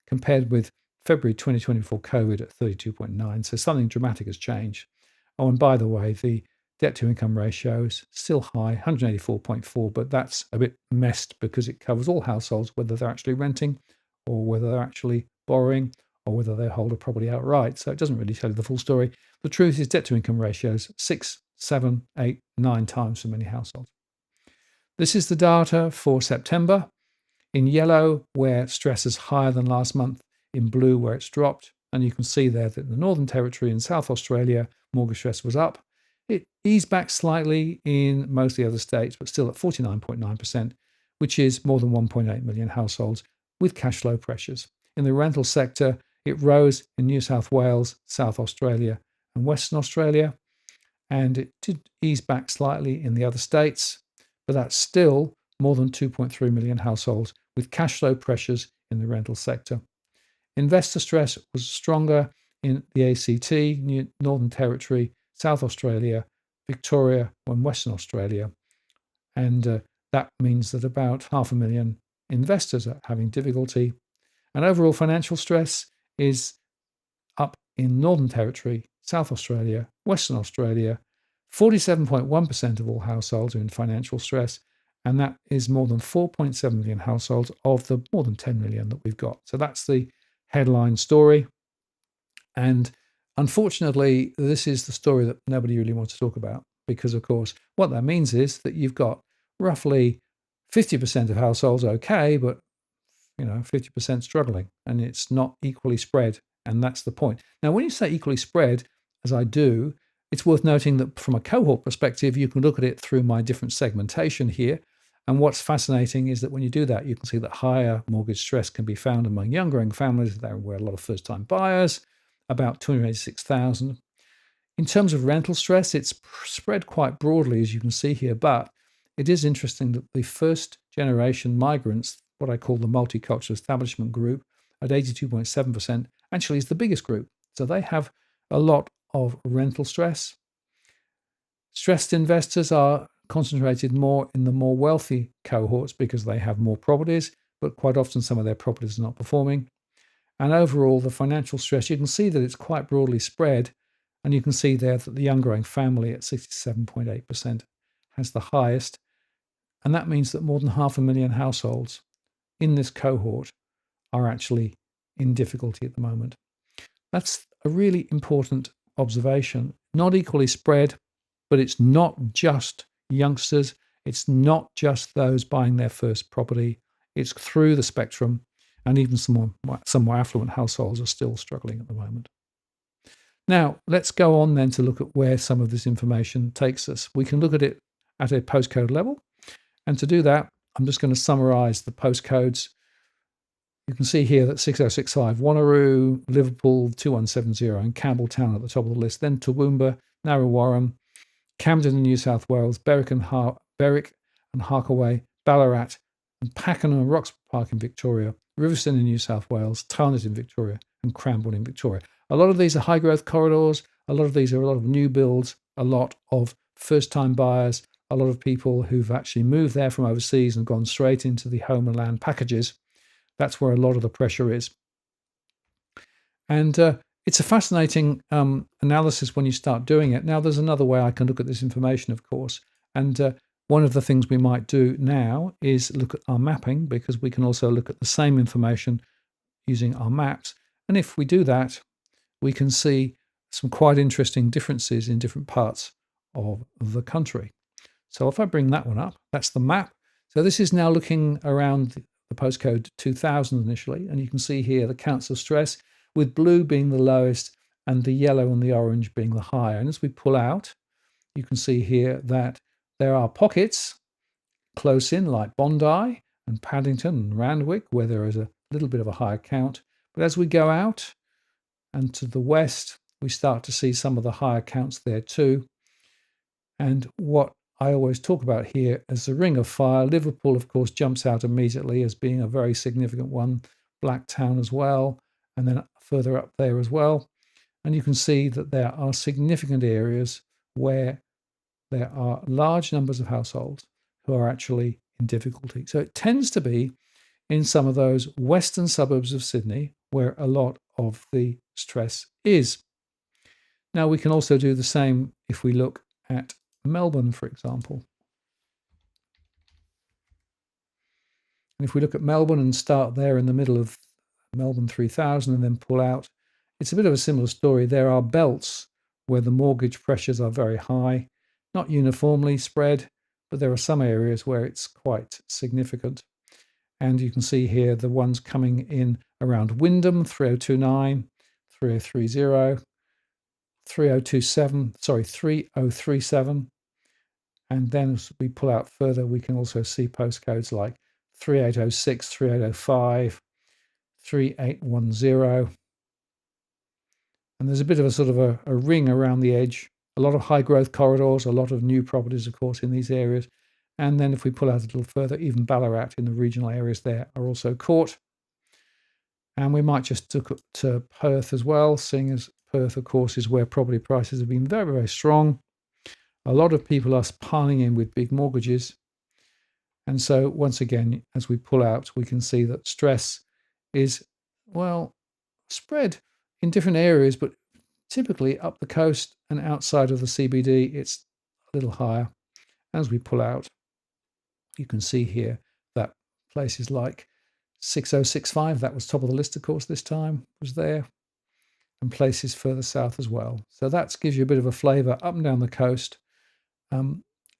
compared with February 2024 COVID at 32.9%. So something dramatic has changed. Oh, and by the way, the debt to income ratio is still high, 184.4, but that's a bit messed because it covers all households, whether they're actually renting or whether they're actually borrowing or whether they hold a property outright. So it doesn't really tell you the full story. The truth is debt to income ratios 6, 7, 8, 9 times for many households. This is the data for September. In yellow, where stress is higher than last month. In blue, where it's dropped. And you can see there that in the Northern Territory and South Australia, mortgage stress was up. It eased back slightly in most of the other states, but still at 49.9%, which is more than 1.8 million households with cash flow pressures. In the rental sector, it rose in New South Wales, South Australia, and Western Australia. And it did ease back slightly in the other states, but that's still more than 2.3 million households with cash flow pressures in the rental sector. Investor stress was stronger in the ACT, Northern Territory, South Australia, Victoria, and Western Australia. And that means that about 500,000 investors are having difficulty. And overall financial stress is up in Northern Territory, South Australia, Western Australia. 47.1% of all households are in financial stress, and that is more than 4.7 million households of the more than 10 million that we've got. So that's the headline story. And unfortunately, this is the story that nobody really wants to talk about because, of course, what that means is that you've got roughly 50% of households okay, but 50% struggling, and it's not equally spread. And that's the point. Now, when you say equally spread, as I do, it's worth noting that from a cohort perspective, you can look at it through my different segmentation here. And what's fascinating is that when you do that, you can see that higher mortgage stress can be found among younger families. There were a lot of first-time buyers, about 286,000. In terms of rental stress, it's spread quite broadly, as you can see here. But it is interesting that the first-generation migrants, what I call the multicultural establishment group, at 82.7%, actually is the biggest group. So they have a lot of rental stress. Stressed investors are concentrated more in the more wealthy cohorts because they have more properties, but quite often some of their properties are not performing. And overall, the financial stress, you can see that it's quite broadly spread. And you can see there that the young growing family at 67.8% has the highest. And that means that more than 500,000 households in this cohort are actually in difficulty at the moment. That's a really important observation. Not equally spread, but it's not just youngsters. It's not just those buying their first property. It's through the spectrum, and even some more affluent households are still struggling at the moment. Now, let's go on then to look at where some of this information takes us. We can look at it at a postcode level. And to do that, I'm just going to summarize the postcodes. You can see here that 6065, Wanneroo, Liverpool 2170, and Campbelltown at the top of the list. Then Toowoomba, Narre Warren, Camden in New South Wales, Berwick and Harkaway, Ballarat, and Pakenham and Roxburgh Park in Victoria, Riverstone in New South Wales, Tarnet in Victoria, and Cranbourne in Victoria. A lot of these are high growth corridors. A lot of these are a lot of new builds, a lot of first time buyers, a lot of people who've actually moved there from overseas and gone straight into the home and land packages. That's where a lot of the pressure is. And it's a fascinating analysis when you start doing it. Now, there's another way I can look at this information, of course. And one of the things we might do now is look at our mapping, because we can also look at the same information using our maps. And if we do that, we can see some quite interesting differences in different parts of the country. So if I bring that one up, that's the map. So this is now looking around the postcode 2000 initially, and you can see here the counts of stress, with blue being the lowest and the yellow and the orange being the higher. And as we pull out, you can see here that there are pockets close in, like Bondi and Paddington and Randwick, where there is a little bit of a higher count. But as we go out and to the west, we start to see some of the higher counts there too. And what I always talk about here as the ring of fire, Liverpool, of course, jumps out immediately as being a very significant one, Blacktown as well, and then further up there as well. And you can see that there are significant areas where there are large numbers of households who are actually in difficulty. So it tends to be in some of those western suburbs of Sydney where a lot of the stress is. Now, we can also do the same if we look at Melbourne, for example. And if we look at Melbourne and start there in the middle of Melbourne 3000 and then pull out, it's a bit of a similar story. There are belts where the mortgage pressures are very high, not uniformly spread, but there are some areas where it's quite significant. And you can see here the ones coming in around Wyndham, 3029, 3030, 3037. And then as we pull out further, we can also see postcodes like 3806, 3805, 3810. And there's a bit of a sort of a ring around the edge. A lot of high growth corridors, a lot of new properties, of course, in these areas. And then if we pull out a little further, even Ballarat in the regional areas there are also caught. And we might just look to Perth as well, seeing as Perth, of course, is where property prices have been very, very strong. A lot of people are piling in with big mortgages. And so once again, as we pull out, we can see that stress is, well, spread in different areas, but typically up the coast and outside of the CBD, it's a little higher. As we pull out, you can see here that places like 6065, that was top of the list, of course, this time, was there, and places further south as well. So that gives you a bit of a flavour up and down the coast.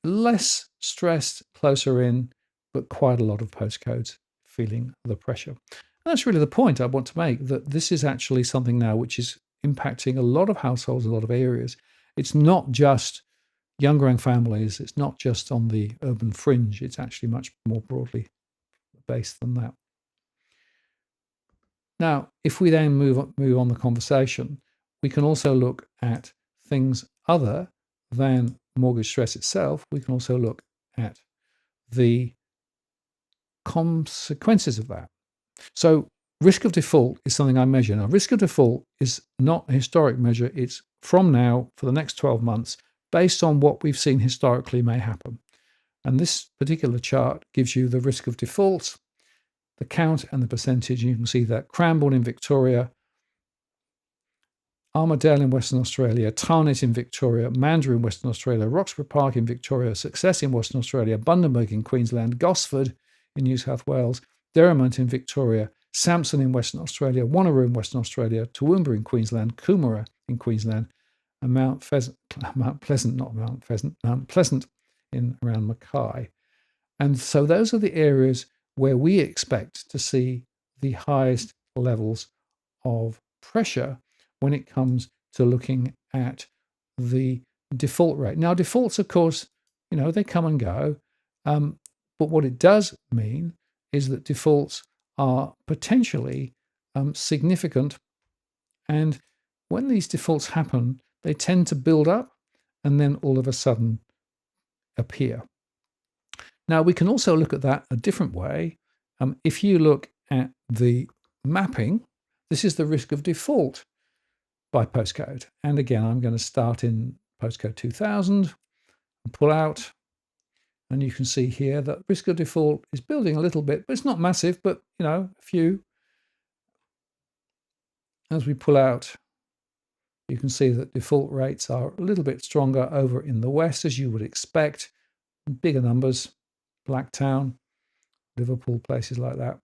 Less stressed closer in, but quite a lot of postcodes feeling the pressure. And that's really the point I want to make, that this is actually something now which is impacting a lot of households, a lot of areas. It's not just young growing families, it's not just on the urban fringe, it's actually much more broadly based than that. Now, if we then move on the conversation, we can also look at things other than mortgage stress itself. We can also look at the consequences of that. So risk of default is something I measure. Now, risk of default is not a historic measure. It's from now for the next 12 months based on what we've seen historically may happen. And this particular chart gives you the risk of default, the count and the percentage. You can see that Cranbourne in Victoria, Armadale in Western Australia, Tarnet in Victoria, Mandurah in Western Australia, Roxburgh Park in Victoria, Success in Western Australia, Bundaberg in Queensland, Gosford in New South Wales, Derrimut in Victoria, Samson in Western Australia, Wanneroo in Western Australia, Toowoomba in Queensland, Coomera in Queensland, and Mount Pleasant in around Mackay. And so those are the areas where we expect to see the highest levels of pressure when it comes to looking at the default rate. Now, defaults, of course, they come and go. But what it does mean is that defaults are potentially significant. And when these defaults happen, they tend to build up and then all of a sudden appear. Now, we can also look at that a different way. If you look at the mapping, this is the risk of default by postcode. And again, I'm going to start in postcode 2000 and pull out. And you can see here that risk of default is building a little bit, but it's not massive, but a few. As we pull out, you can see that default rates are a little bit stronger over in the west, as you would expect. Bigger numbers, Blacktown, Liverpool, places like that.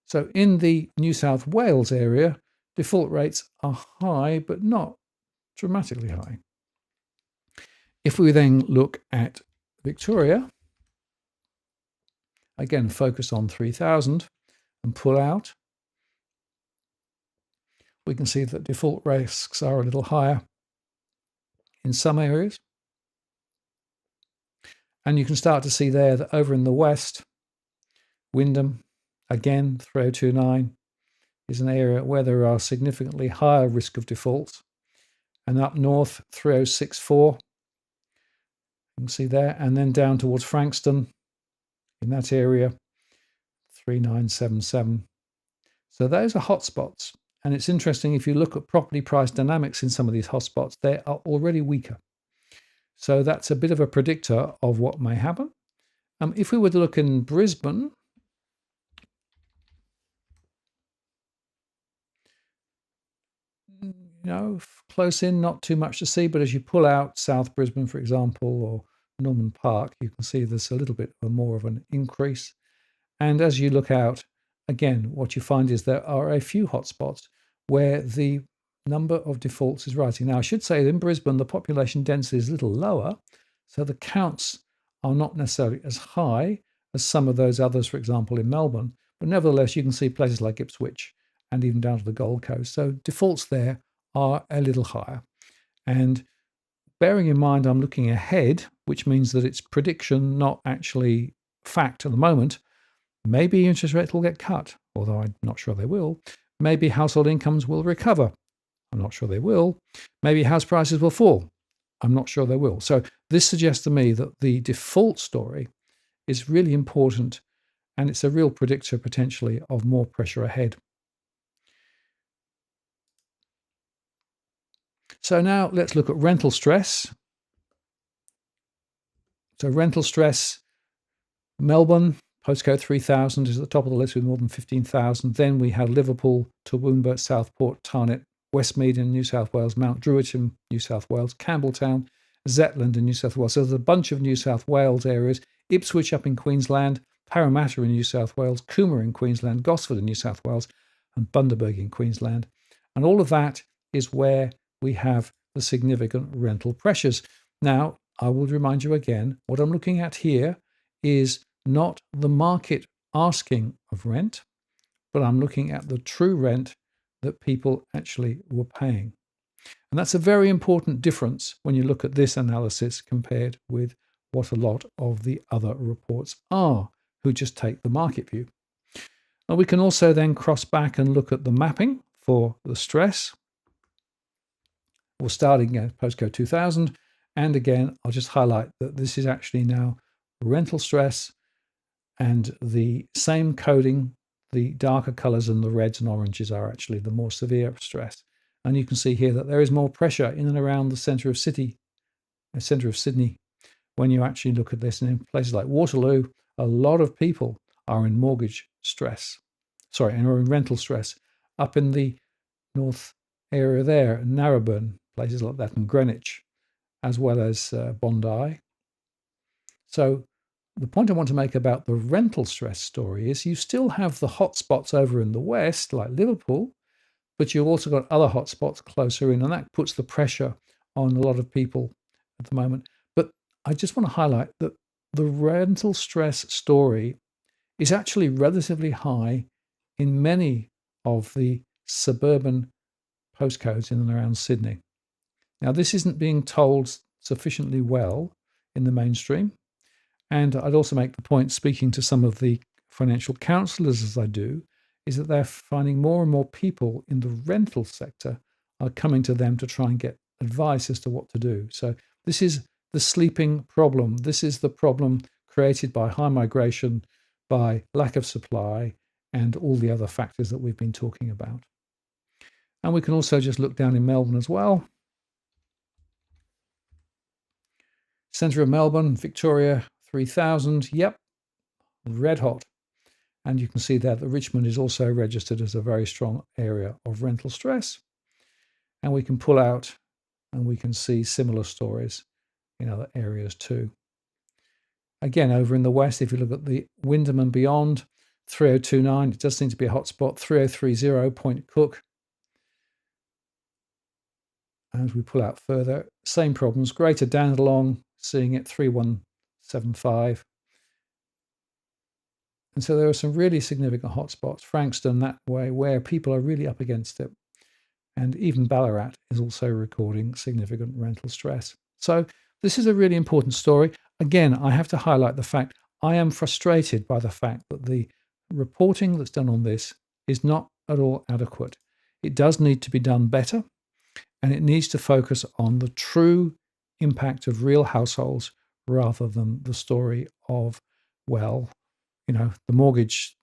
So in the New South Wales area, default rates are high, but not dramatically high. If we then look at Victoria, again, focus on 3000 and pull out, we can see that default risks are a little higher in some areas. And you can start to see there that over in the west, Wyndham, again, 3029, is an area where there are significantly higher risk of defaults. And up north, 3064, you can see there, and then down towards Frankston, in that area, 3977. So those are hotspots. And it's interesting, if you look at property price dynamics in some of these hotspots, they are already weaker. So that's a bit of a predictor of what may happen. If we were to look in Brisbane, close in, not too much to see, but as you pull out South Brisbane, for example, or Norman Park, you can see there's a little bit more of an increase. And as you look out, again, what you find is there are a few hotspots where the number of defaults is rising. Now, I should say that in Brisbane, the population density is a little lower, so the counts are not necessarily as high as some of those others, for example, in Melbourne. But nevertheless, you can see places like Ipswich and even down to the Gold Coast. So defaults there are a little higher. And bearing in mind I'm looking ahead, which means that it's prediction, not actually fact at the moment, maybe interest rates will get cut, although I'm not sure they will. Maybe household incomes will recover. I'm not sure they will. Maybe house prices will fall. I'm not sure they will. So this suggests to me that the default story is really important, and it's a real predictor potentially of more pressure ahead. So now let's look at rental stress. So rental stress, Melbourne, postcode 3000 is at the top of the list with more than 15,000. Then we have Liverpool, Toowoomba, Southport, Tarneit, Westmead in New South Wales, Mount Druitt in New South Wales, Campbelltown, Zetland in New South Wales. So there's a bunch of New South Wales areas. Ipswich up in Queensland, Parramatta in New South Wales, Coomera in Queensland, Gosford in New South Wales, and Bundaberg in Queensland. And all of that is where we have the significant rental pressures. Now, I will remind you again, what I'm looking at here is not the market asking of rent, but I'm looking at the true rent that people actually were paying. And that's a very important difference when you look at this analysis compared with what a lot of the other reports are, who just take the market view. And we can also then cross back and look at the mapping for the stress. We're starting at postcode 2000. And again, I'll just highlight that this is actually now rental stress, and the same coding, the darker colors and the reds and oranges are actually the more severe stress. And you can see here that there is more pressure in and around the centre of Sydney when you actually look at this. And in places like Waterloo, a lot of people are in mortgage stress, and are in rental stress. Up in the north area there, Narrabeen, places like that, and Greenwich, as well as Bondi. So the point I want to make about the rental stress story is you still have the hotspots over in the west, like Liverpool, but you've also got other hotspots closer in, and that puts the pressure on a lot of people at the moment. But I just want to highlight that the rental stress story is actually relatively high in many of the suburban postcodes in and around Sydney. Now, this isn't being told sufficiently well in the mainstream. And I'd also make the point, speaking to some of the financial counsellors as I do, is that they're finding more and more people in the rental sector are coming to them to try and get advice as to what to do. So this is the sleeping problem. This is the problem created by high migration, by lack of supply, and all the other factors that we've been talking about. And we can also just look down in Melbourne as well. Centre of Melbourne, Victoria, 3,000. Yep, red hot. And you can see there that Richmond is also registered as a very strong area of rental stress. And we can pull out and we can see similar stories in other areas too. Again, over in the west, if you look at the Wyndham and beyond, 3029, it does seem to be a hotspot. 3030, Point Cook. As we pull out further, same problems. Greater Dandenong, seeing it 3175. And so there are some really significant hotspots. Frankston that way, where people are really up against it. And even Ballarat is also recording significant rental stress. So this is a really important story. Again, I have to highlight the fact I am frustrated by the fact that the reporting that's done on this is not at all adequate. It does need to be done better, and it needs to focus on the true impact of real households rather than the story of, well, the mortgage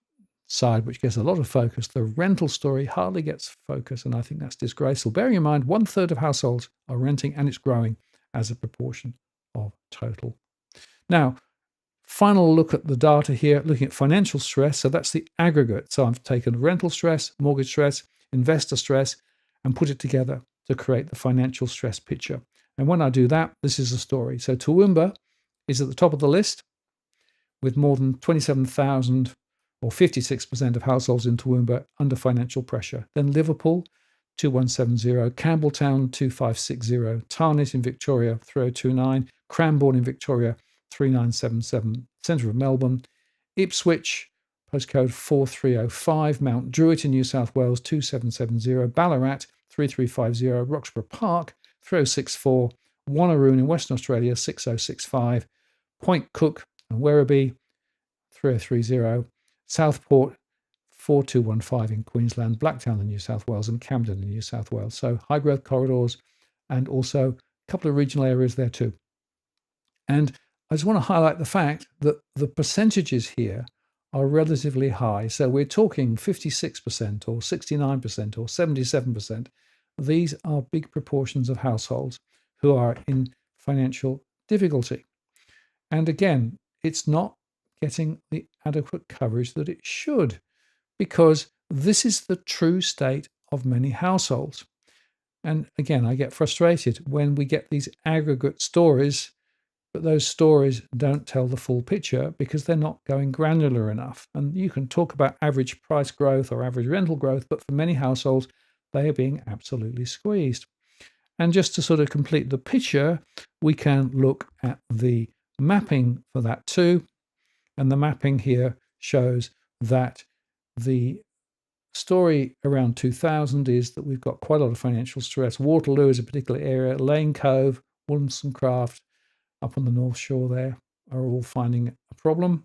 side, which gets a lot of focus. The rental story hardly gets focus, and I think that's disgraceful. Bearing in mind, 1/3 of households are renting, and it's growing as a proportion of total. Now, final look at the data here, looking at financial stress. So that's the aggregate. So I've taken rental stress, mortgage stress, investor stress, and put it together to create the financial stress picture. And when I do that, this is the story. So Toowoomba is at the top of the list with more than 27,000 or 56% of households in Toowoomba under financial pressure. Then Liverpool, 2170, Campbelltown, 2560, Tarnit in Victoria, 3029, Cranbourne in Victoria, 3977, Centre of Melbourne, Ipswich, postcode 4305, Mount Druitt in New South Wales, 2770, Ballarat, 3350, Roxburgh Park, 3064, Wanneroon in Western Australia, 6065, Point Cook and Werribee, 3030, Southport, 4215 in Queensland, Blacktown in New South Wales, and Camden in New South Wales. So high growth corridors, and also a couple of regional areas there too. And I just want to highlight the fact that the percentages here are relatively high. So we're talking 56% or 69% or 77%. These are big proportions of households who are in financial difficulty. And again, it's not getting the adequate coverage that it should, because this is the true state of many households. And again, I get frustrated when we get these aggregate stories, but those stories don't tell the full picture because they're not going granular enough. And you can talk about average price growth or average rental growth, but for many households, they are being absolutely squeezed. And just to sort of complete the picture, we can look at the mapping for that too. And the mapping here shows that the story around 2000 is that we've got quite a lot of financial stress. Waterloo is a particular area. Lane Cove, Wollstonecraft, up on the North Shore there, are all finding a problem.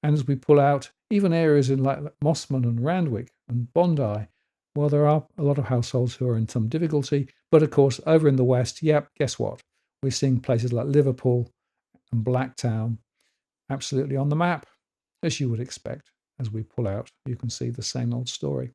And as we pull out, even areas in like Mossman and Randwick and Bondi, well, there are a lot of households who are in some difficulty. But of course, over in the West, guess what? We're seeing places like Liverpool and Blacktown absolutely on the map, as you would expect. As we pull out, you can see the same old story.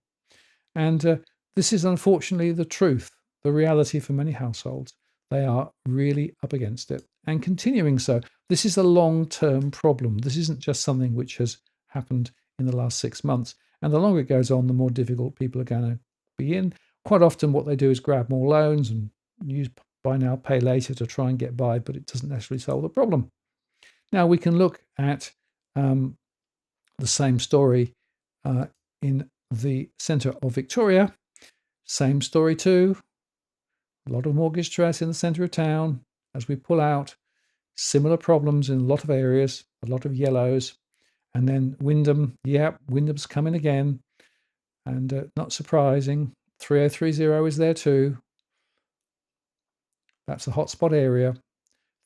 And this is unfortunately the truth, the reality for many households. They are really up against it and continuing so. This is a long-term problem. This isn't just something which has happened in the last 6 months. And the longer it goes on, the more difficult people are going to be in. Quite often what they do is grab more loans and use buy now, pay later to try and get by, but it doesn't necessarily solve the problem. Now we can look at the same story in the centre of Victoria. Same story too. A lot of mortgage stress in the centre of town. As we pull out, similar problems in a lot of areas, a lot of yellows. And then Wyndham, Wyndham's coming again. And not surprising, 3030 is there too. That's a hotspot area.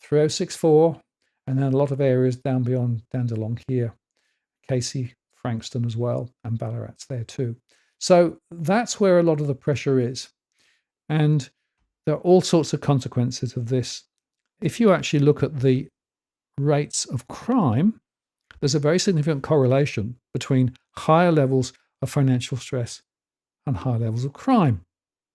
3064, and then a lot of areas down to along here. Casey, Frankston as well, and Ballarat's there too. So that's where a lot of the pressure is. And there are all sorts of consequences of this. If you actually look at the rates of crime, there's a very significant correlation between higher levels of financial stress and higher levels of crime.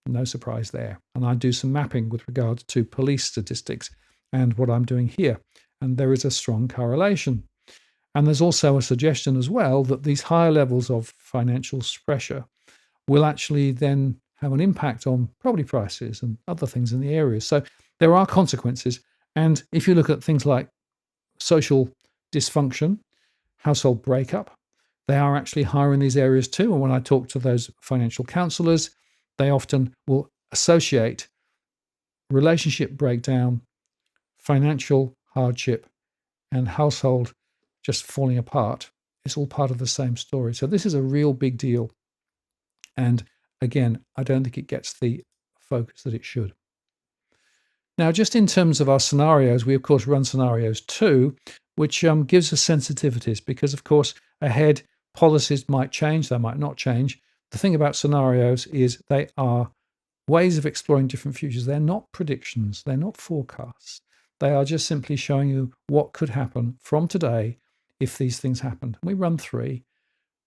No surprise there. And I do some mapping with regard to police statistics and what I'm doing here. And there is a strong correlation. And there's also a suggestion as well that these higher levels of financial pressure will actually then have an impact on property prices and other things in the area. So there are consequences. And if you look at things like social dysfunction, household breakup, they are actually higher in these areas too. And when I talk to those financial counsellors, they often will associate relationship breakdown, financial hardship, and household just falling apart. It's all part of the same story. So this is a real big deal. And again, I don't think it gets the focus that it should. Now, just in terms of our scenarios, we of course run scenarios too, which gives us sensitivities because, of course, ahead policies might change, they might not change. The thing about scenarios is they are ways of exploring different futures. They're not predictions, they're not forecasts. They are just simply showing you what could happen from today if these things happened. We run three.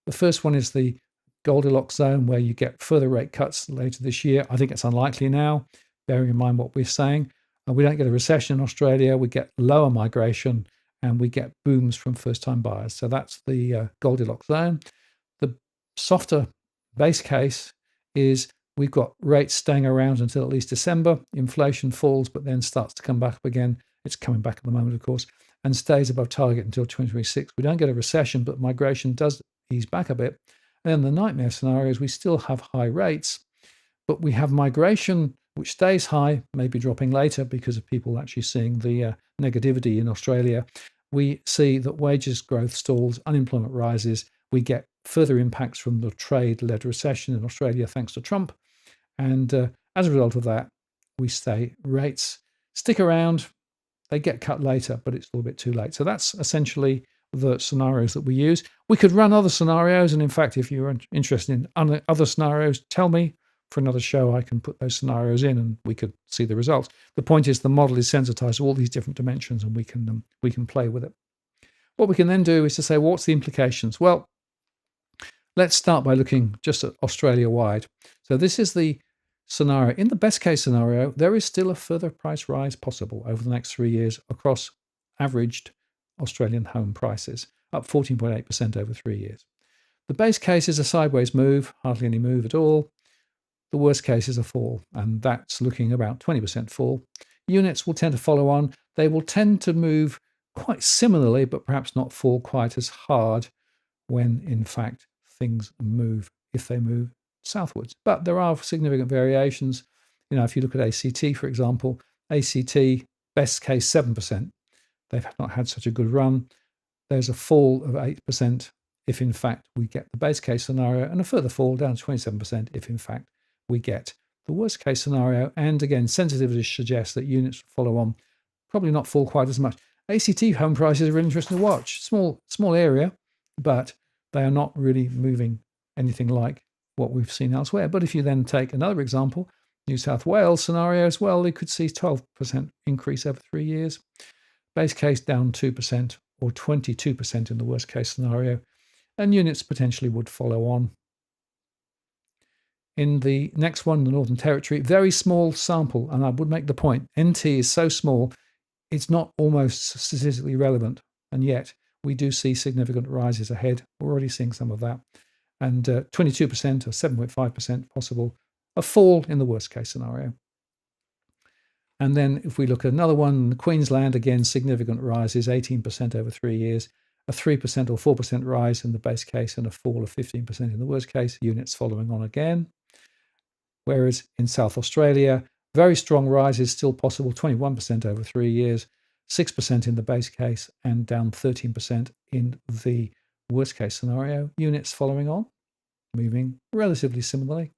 The first one is the Goldilocks zone, where you get further rate cuts later this year. I think it's unlikely now, bearing in mind what we're saying. We don't get a recession in Australia, we get lower migration, and we get booms from first-time buyers. So that's the Goldilocks zone. The softer base case is we've got rates staying around until at least December. Inflation falls, but then starts to come back up again. It's coming back at the moment, of course, and stays above target until 2026. We don't get a recession, but migration does ease back a bit. And then the nightmare scenario is we still have high rates, but we have migration which stays high, maybe dropping later because of people actually seeing the negativity in Australia. We see that wages growth stalls, unemployment rises. We get further impacts from the trade-led recession in Australia thanks to Trump. And as a result of that, we say rates stick around. They get cut later, but it's a little bit too late. So that's essentially the scenarios that we use. We could run other scenarios. And in fact, if you're interested in other scenarios, tell me. For another show, I can put those scenarios in and we could see the results. The point is the model is sensitized to all these different dimensions and we can play with it. What we can then do is to say, well, what's the implications? Well, let's start by looking just at Australia-wide. So this is the scenario. In the best case scenario, there is still a further price rise possible over the next 3 years across averaged Australian home prices, up 14.8% over 3 years. The base case is a sideways move, hardly any move at all. The worst case is a fall, and that's looking about 20% fall. Units will tend to follow on. They will tend to move quite similarly, but perhaps not fall quite as hard when, in fact, things move, if they move southwards. But there are significant variations. If you look at ACT, for example, ACT, best case 7%. They've not had such a good run. There's a fall of 8% if, in fact, we get the base case scenario, and a further fall down to 27% if, in fact, we get the worst case scenario. And again, sensitivities suggest that units follow on, probably not fall quite as much. ACT home prices are really interesting to watch. Small area, but they are not really moving anything like what we've seen elsewhere. But if you then take another example, New South Wales scenario as well, you could see 12% increase over 3 years. Base case down 2% or 22% in the worst case scenario. And units potentially would follow on. In the next one, the Northern Territory, very small sample, and I would make the point, NT is so small, it's not almost statistically relevant, and yet we do see significant rises ahead. We're already seeing some of that. And 22% or 7.5% possible, a fall in the worst case scenario. And then if we look at another one, Queensland, again, significant rises, 18% over 3 years, a 3% or 4% rise in the base case and a fall of 15% in the worst case, units following on again. Whereas in South Australia, very strong rises still possible, 21% over 3 years, 6% in the base case and down 13% in the worst case scenario, units following on, moving relatively similarly.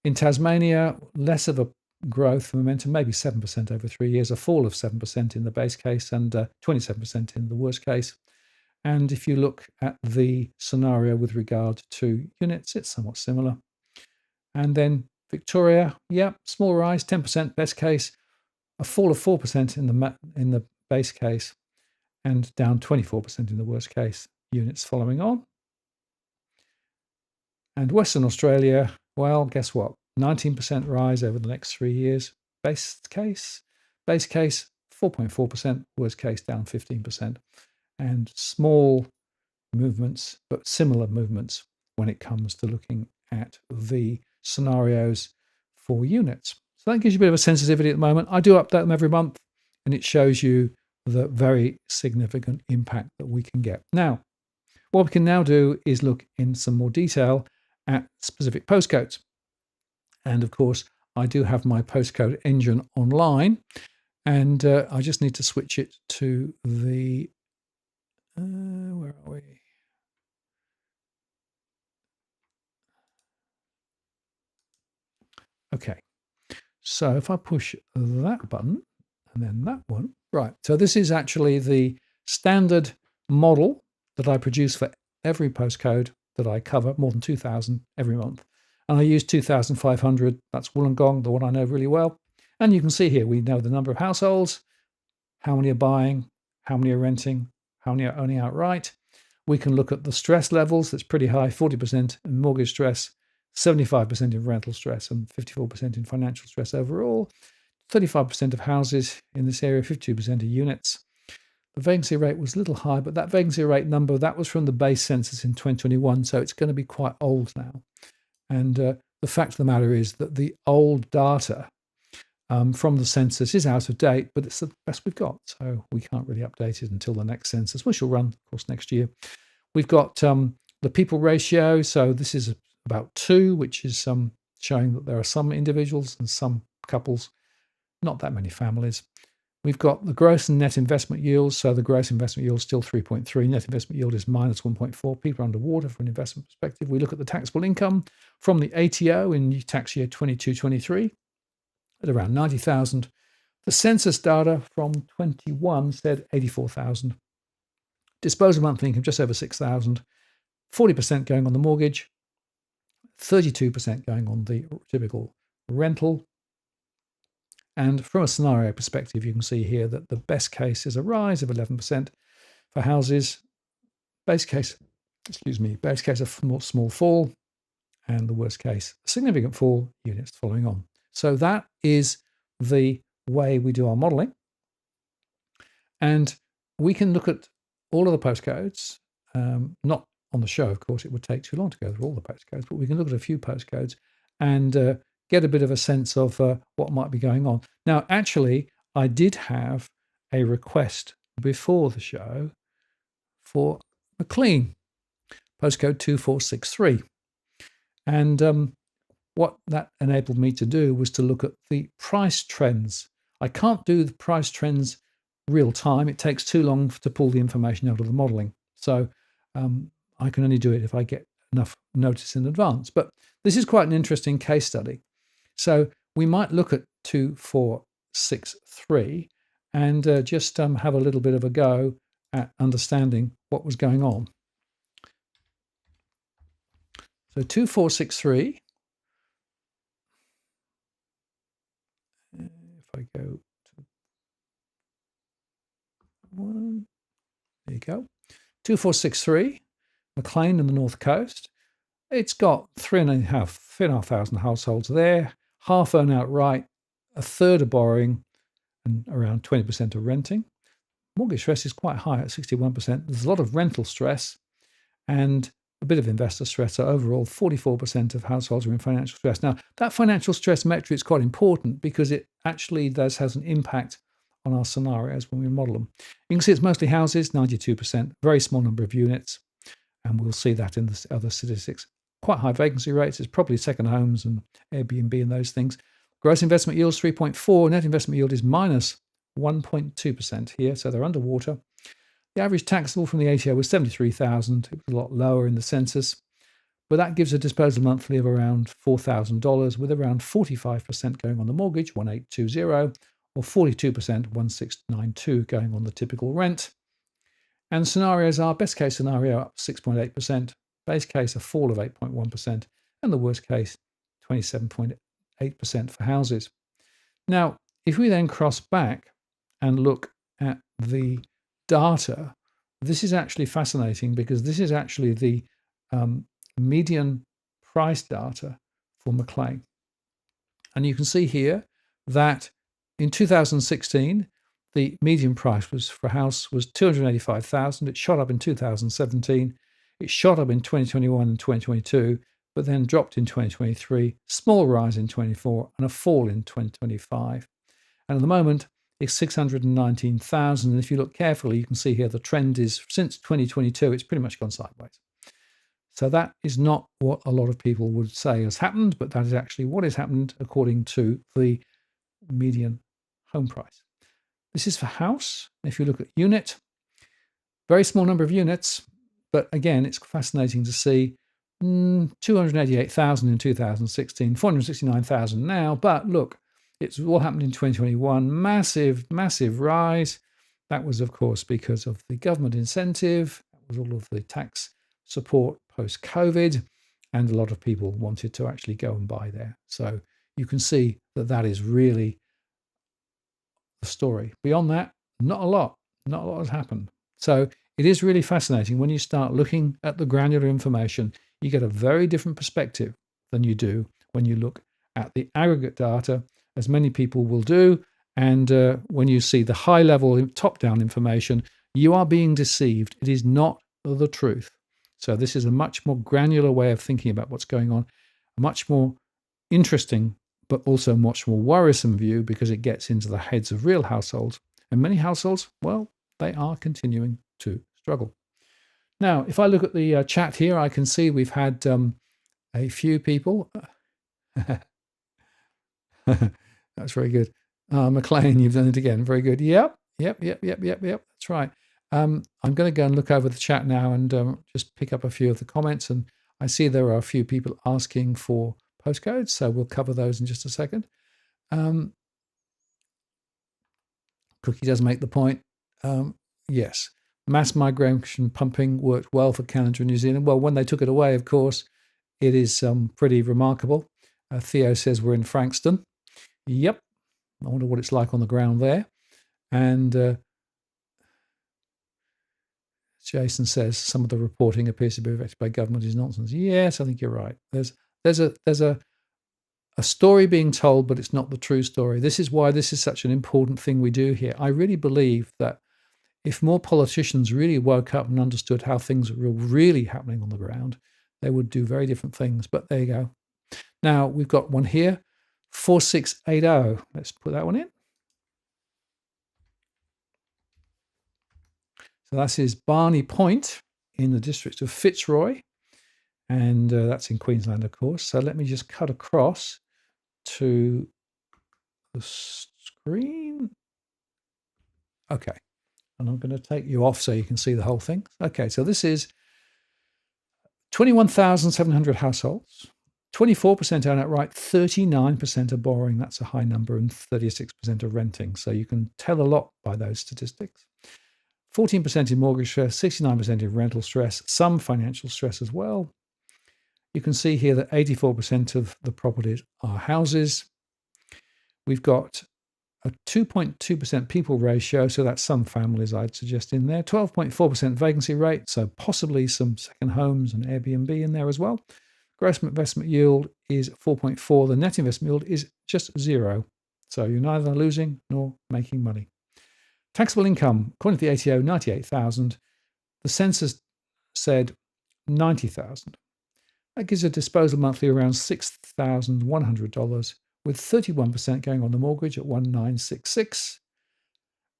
In Tasmania, less of a growth momentum, maybe 7% over 3 years, a fall of 7% in the base case and 27% in the worst case. And if you look at the scenario with regard to units, it's somewhat similar. And then Victoria, small rise, 10% best case, a fall of 4% in the base case and down 24% in the worst case, units following on. And Western Australia, well, guess what? 19% rise over the next 3 years. Base case, 4.4%, worst case down 15%. And small movements, but similar movements when it comes to looking at the scenarios for units. So that gives you a bit of a sensitivity at the moment. I do update them every month, and it shows you the very significant impact that we can get. Now, what we can now do is look in some more detail at specific postcodes. And of course, I do have my postcode engine online, and I just need to switch it to the, where are we? Okay, so if I push that button and then that one, right. So this is actually the standard model that I produce for every postcode that I cover, more than 2,000 every month. And I use 2,500, that's Wollongong, the one I know really well. And you can see here, we know the number of households, how many are buying, how many are renting, how many are owning outright. We can look at the stress levels, that's pretty high, 40% in mortgage stress, 75% in rental stress, and 54% in financial stress overall. 35% of houses in this area, 52% of units. The vacancy rate was a little high, but that vacancy rate number, that was from the base census in 2021, so it's going to be quite old now. And the fact of the matter is that the old data from the census is out of date, but it's the best we've got. So we can't really update it until the next census, which will run, of course, next year. We've got the people ratio. So this is about 2, which is showing that there are some individuals and some couples, not that many families. We've got the gross and net investment yields. So the gross investment yield is still 3.3. Net investment yield is minus 1.4. People are underwater from an investment perspective. We look at the taxable income from the ATO in tax year 22-23 at around 90,000. The census data from 21 said 84,000. Disposable monthly income just over 6,000. 40% going on the mortgage. 32% going on the typical rental. And from a scenario perspective, you can see here that the best case is a rise of 11% for houses. Base case a small fall, and the worst case, a significant fall, units following on. So that is the way we do our modeling. And we can look at all of the postcodes, not on the show, of course, it would take too long to go through all the postcodes, but we can look at a few postcodes and get a bit of a sense of what might be going on. Now, actually, I did have a request before the show for McLean, postcode 2463. And what that enabled me to do was to look at the price trends. I can't do the price trends real time. It takes too long to pull the information out of the modeling. So I can only do it if I get enough notice in advance. But this is quite an interesting case study. So we might look at 2463 and just have a little bit of a go at understanding what was going on. So 2463, if I go to one, there you go. 2463, McLean in the North Coast. It's got 3,500 households there, half own outright, a third are borrowing, and around 20% are renting. Mortgage stress is quite high at 61%. There's a lot of rental stress, and a bit of investor stress. So overall, 44% of households are in financial stress. Now, that financial stress metric is quite important because it actually has an impact on our scenarios when we model them. You can see it's mostly houses, 92%, very small number of units, and we'll see that in the other statistics. Quite high vacancy rates. It's probably second homes and Airbnb and those things. Gross investment yield is 3.4. Net investment yield is minus 1.2% here, so they're underwater. The average taxable from the ATO was 73,000. It was a lot lower in the census, but that gives a disposable monthly of around $4,000, with around 45% going on the mortgage, 1,820, or 42%, 1,692, going on the typical rent. And scenarios are best case scenario up 6.8%, base case a fall of 8.1%, and the worst case 27.8% for houses. Now, if we then cross back and look at the data, this is actually fascinating because this is actually the median price data for McLean. And you can see here that in 2016, the median price for a house was $285,000. It shot up in 2017. It shot up in 2021 and 2022, but then dropped in 2023, small rise in 24, and a fall in 2025. And at the moment, it's 619,000. And if you look carefully, you can see here the trend is since 2022, it's pretty much gone sideways. So that is not what a lot of people would say has happened, but that is actually what has happened according to the median home price. This is for house. If you look at unit, very small number of units, but again, it's fascinating to see 288,000 in 2016, 469,000 now. But look, it's all happened in 2021. Massive, massive rise. That was, of course, because of the government incentive. That was all of the tax support post-COVID. And a lot of people wanted to actually go and buy there. So you can see that that is really the story. Beyond that, not a lot has happened. So it is really fascinating when you start looking at the granular information. You get a very different perspective than you do when you look at the aggregate data, as many people will do. And when you see the high level top-down information, you are being deceived. It is not the truth. So this is a much more granular way of thinking about what's going on, a much more interesting, but also much more worrisome view because it gets into the heads of real households. And many households, well, they are continuing to struggle. Now, if I look at the chat here, I can see we've had a few people. That's very good. McLean, you've done it again. Very good. Yep. That's right. I'm going to go and look over the chat now and just pick up a few of the comments. And I see there are a few people asking for postcodes, so we'll cover those in just a second. Cookie does make the point. Yes, mass migration pumping worked well for Canada and New Zealand. Well, when they took it away, of course, it is pretty remarkable. Theo says we're in Frankston. Yep. I wonder what it's like on the ground there. And Jason says some of the reporting appears to be affected by government is nonsense. Yes, I think you're right. There's a story being told, but it's not the true story. This is why this is such an important thing we do here. I really believe that if more politicians really woke up and understood how things were really happening on the ground, they would do very different things. But there you go. Now, we've got one here, 4680. Let's put that one in. So that is Barney Point in the district of Fitzroy. And that's in Queensland, of course. So let me just cut across to the screen. Okay. And I'm going to take you off so you can see the whole thing. Okay, so this is 21,700 households. 24% own outright, 39% are borrowing. That's a high number, and 36% are renting. So you can tell a lot by those statistics. 14% in mortgage stress, 69% in rental stress, some financial stress as well. You can see here that 84% of the properties are houses. We've got a 2.2% people ratio, so that's some families I'd suggest in there. 12.4% vacancy rate, so possibly some second homes and Airbnb in there as well. Gross investment yield is 4.4. The net investment yield is just 0. So you're neither losing nor making money. Taxable income, according to the ATO, 98,000. The census said $90,000. That gives a disposable monthly around $6,100, with 31% going on the mortgage at $1,966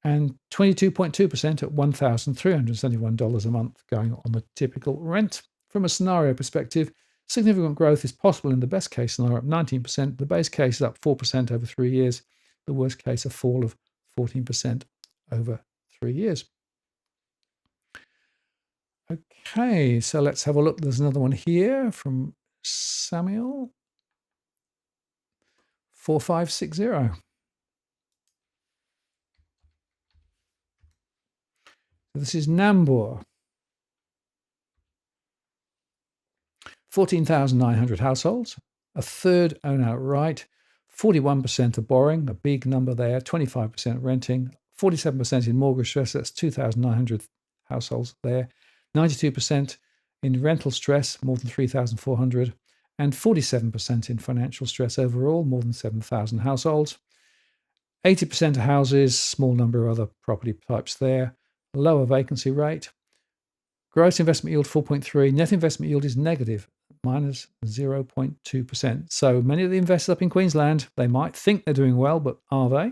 and 22.2% at $1,371 a month going on the typical rent. From a scenario perspective, significant growth is possible in the best case scenario up 19%. The base case is up 4% over 3 years. The worst case, a fall of 14% over 3 years. Okay, so let's have a look. There's another one here from Samuel. 4560. This is Nambour. 14,900 households. A third own outright. 41% are borrowing, a big number there. 25% renting. 47% in mortgage stress. That's 2,900 households there. 92% in rental stress, more than 3,400. And 47% in financial stress overall, more than 7,000 households. 80% of houses, small number of other property types there. Lower vacancy rate. Gross investment yield 4.3. Net investment yield is negative, minus 0.2%. So many of the investors up in Queensland, they might think they're doing well, but are they?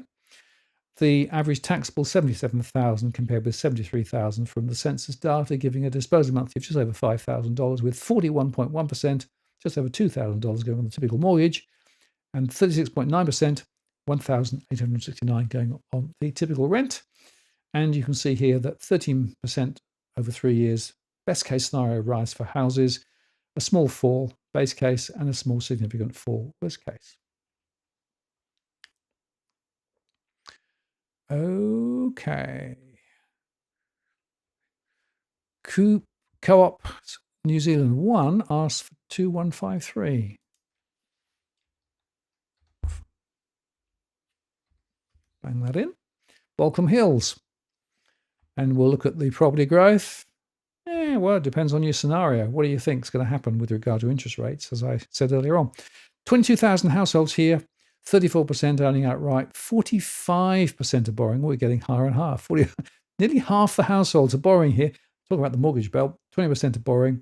The average taxable 77,000 compared with 73,000 from the census data, giving a disposable monthly of just over $5,000, with 41.1%, just over $2,000 going on the typical mortgage, and 36.9%, $1,869 going on the typical rent. And you can see here that 13% over 3 years, best case scenario rise for houses, a small fall, base case, and a small significant fall, worst case. Okay. Co-op New Zealand 1 asks for 2153. Bang that in. Balcombe Hills. And we'll look at the property growth. Well, it depends on your scenario. What do you think is going to happen with regard to interest rates, as I said earlier on? 22,000 households here, 34% owning outright, 45% are borrowing. We're getting higher and higher. Nearly half the households are borrowing here. Talking about the mortgage belt, 20% are borrowing,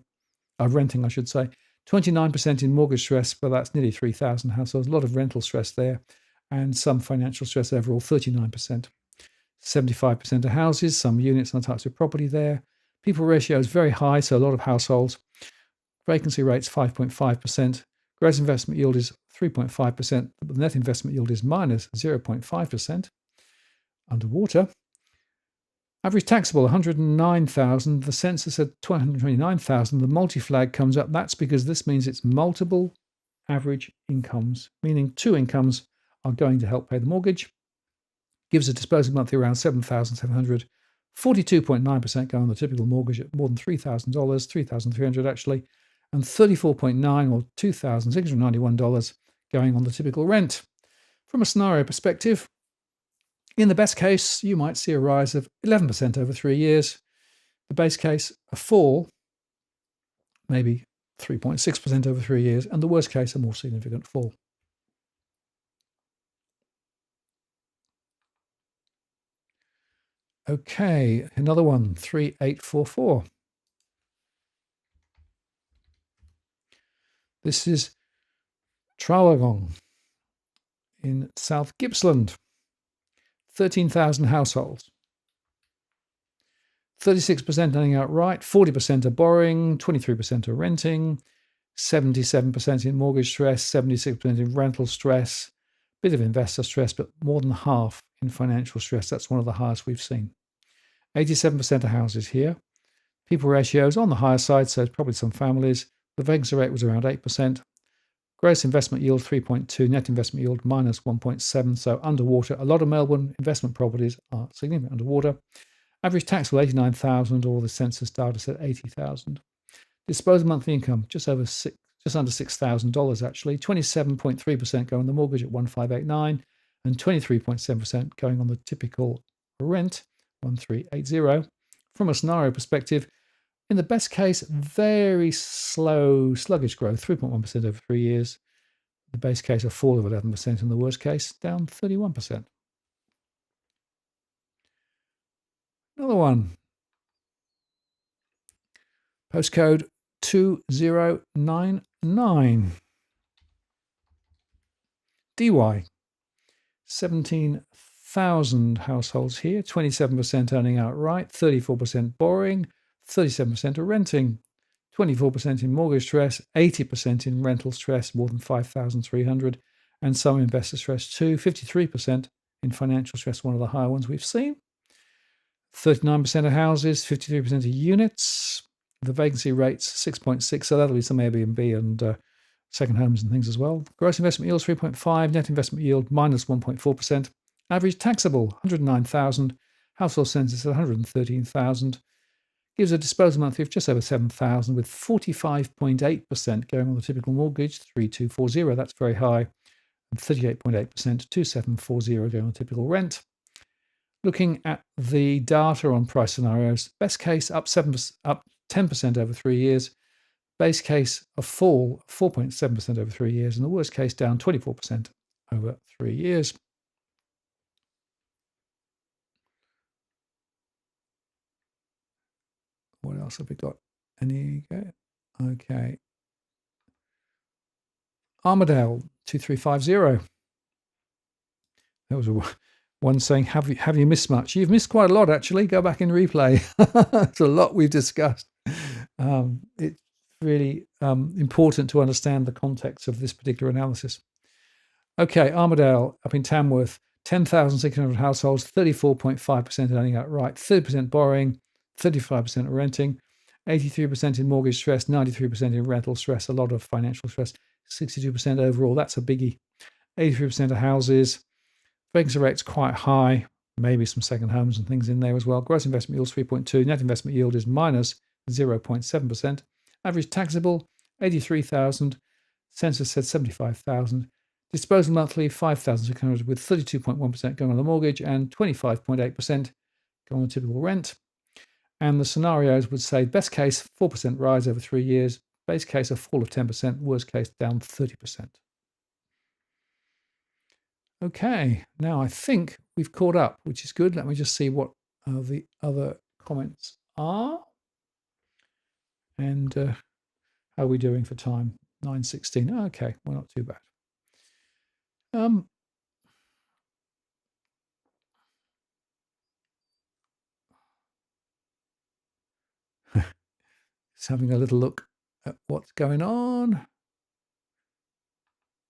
renting, I should say. 29% in mortgage stress, but that's nearly 3,000 households. A lot of rental stress there, and some financial stress overall, 39%. 75% of houses, some units and types of property there. People ratio is very high, so a lot of households. Vacancy rate's 5.5%. Gross investment yield is 3.5%. The net investment yield is minus 0.5%. Underwater. Average taxable, 109,000. The census said 229,000. The multi-flag comes up. That's because this means it's multiple average incomes, meaning 2 incomes are going to help pay the mortgage. Gives a disposable monthly around 7,700. 42.9% go on the typical mortgage at more than $3,000, 3,300 actually, and 34.9 or $2,691 going on the typical rent. From a scenario perspective, in the best case, you might see a rise of 11% over 3 years. The base case, a fall, maybe 3.6% over 3 years, and the worst case, a more significant fall. Okay, another one, 3844. This is Traralgon in South Gippsland. 13,000 households. 36% owning outright, 40% are borrowing, 23% are renting, 77% in mortgage stress, 76% in rental stress, bit of investor stress, but more than half in financial stress. That's one of the highest we've seen. 87% of houses here. People ratios on the higher side, so probably some families. The vacancy rate was around 8%. Gross investment yield 3.2, net investment yield minus 1.7, so underwater. A lot of Melbourne investment properties are significantly underwater. Average taxable 89,000, or the census data said 80,000. Disposable monthly income just under $6,000 actually. 27.3% going on the mortgage at 1,589, and 23.7% going on the typical rent 1,380. From a scenario perspective, in the best case, very slow, sluggish growth, 3.1% over 3 years. The base case, a fall of 11%, and the worst case, down 31%. Another one. Postcode 2099. DY, 17,000 households here, 27% owning outright, 34% borrowing, 37% are renting, 24% in mortgage stress, 80% in rental stress, more than 5,300, and some investor stress too, 53% in financial stress, one of the higher ones we've seen. 39% of houses, 53% of units. The vacancy rate's 6.6, so that'll be some Airbnb and second homes and things as well. Gross investment yield 3.5, net investment yield minus 1.4%. Average taxable 109,000, household census at 113,000. Gives a disposal monthly of just over 7,000 with 45.8% going on the typical mortgage, 3240, that's very high, and 38.8%, 2740 going on the typical rent. Looking at the data on price scenarios, best case up 10% over 3 years, base case a fall 4.7% over 3 years, and the worst case down 24% over 3 years. What else have we got? Okay. Armadale 2350. That was one saying, have you missed much? You've missed quite a lot, actually. Go back and replay. It's a lot we've discussed. It's really important to understand the context of this particular analysis. Okay, Armadale up in Tamworth, 10,600 households, 34.5% owning outright, 30% borrowing, 35% renting, 83% in mortgage stress, 93% in rental stress, a lot of financial stress, 62% overall. That's a biggie. 83% of houses. Vacancy rate's quite high, maybe some second homes and things in there as well. Gross investment yield is 3.2. Net investment yield is minus 0.7%. Average taxable, 83,000. Census said 75,000. Disposal monthly, 5,600 with 32.1% going on the mortgage and 25.8% going on the typical rent. And the scenarios would say best case, 4% rise over 3 years. Base case, a fall of 10%. Worst case, down 30%. Okay, now I think we've caught up, which is good. Let me just see what the other comments are. And how are we doing for time? 9:16. Okay, well, not too bad. Just having a little look at what's going on.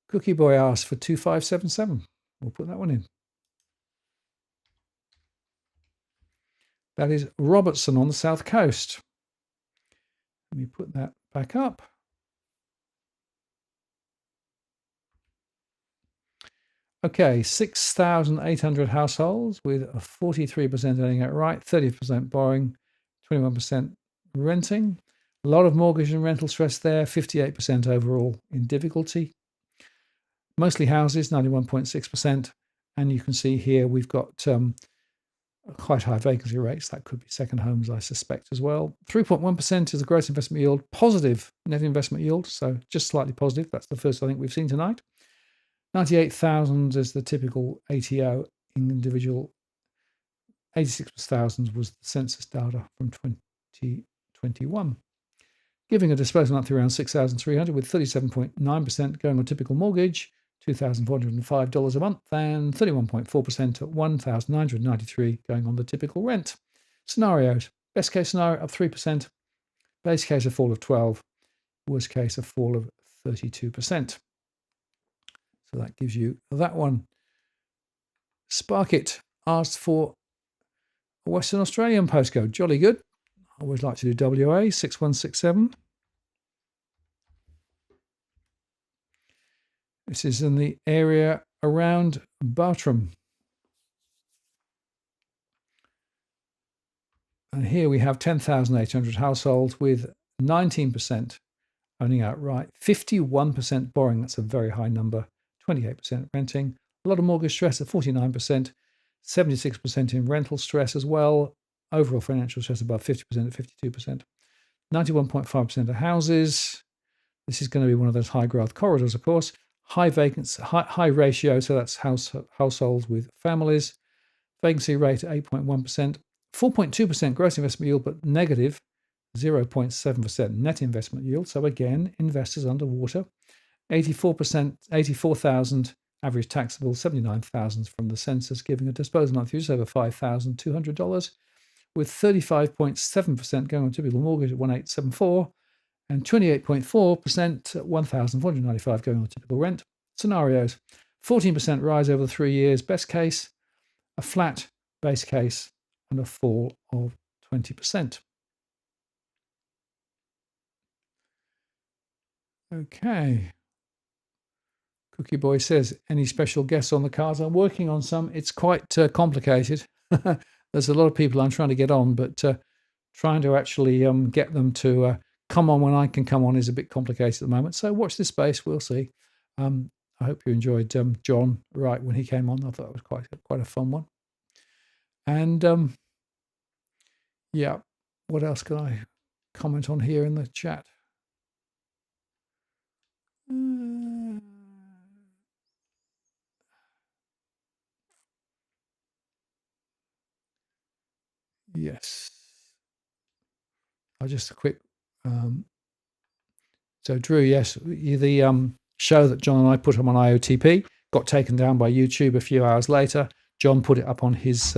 Cookie Boy asked for 2577. We'll put that one in. That is Robertson on the south coast. Let me put that back up. Okay, 6,800 households with a 43% owning outright, 30% borrowing, 21% renting. A lot of mortgage and rental stress there, 58% overall in difficulty. Mostly houses, 91.6%. And you can see here we've got quite high vacancy rates. That could be second homes, I suspect, as well. 3.1% is the gross investment yield, positive net investment yield, so just slightly positive. That's the first I think we've seen tonight. 98,000 is the typical ATO in individual. 86,000 was the census data from 2021. Giving a disposal monthly around 6,300 with 37.9% going on typical mortgage, $2,405 a month, and 31.4% at $1,993 going on the typical rent. Scenarios. Best case scenario up 3%, base case a fall of 12%, worst case a fall of 32%. So that gives you that one. Sparkit asked for a Western Australian postcode. Jolly good. I always like to do WA 6167. This is in the area around Bartram. And here we have 10,800 households with 19% owning outright, 51% borrowing. That's a very high number. 28% renting. A lot of mortgage stress at 49%. 76% in rental stress as well. Overall financial stress above 50% at 52%. 91.5% of houses. This is going to be one of those high growth corridors, of course. High vacancy, high ratio, so that's households with families. Vacancy rate at 8.1%. 4.2% gross investment yield, but negative 0.7% net investment yield. So again, investors underwater. 84,000 average taxable, 79,000 from the census, giving a disposable monthly use over $5,200, with 35.7% going on typical mortgage at 1,874, and 28.4% at 1,495 going on typical rent. Scenarios: 14% rise over the 3 years, best case, a flat base case, and a fall of 20%. Okay. Cookie Boy says, any special guests on the cards? I'm working on some. It's quite complicated. There's a lot of people I'm trying to get on, but trying to actually get them to come on when I can come on is a bit complicated at the moment. So watch this space. We'll see. I hope you enjoyed John Wright when he came on. I thought it was quite a fun one. And yeah, what else can I comment on here in the chat? Yes. Just a quick. So Drew, yes, the show that John and I put up on IOTP got taken down by YouTube a few hours later. John put it up on his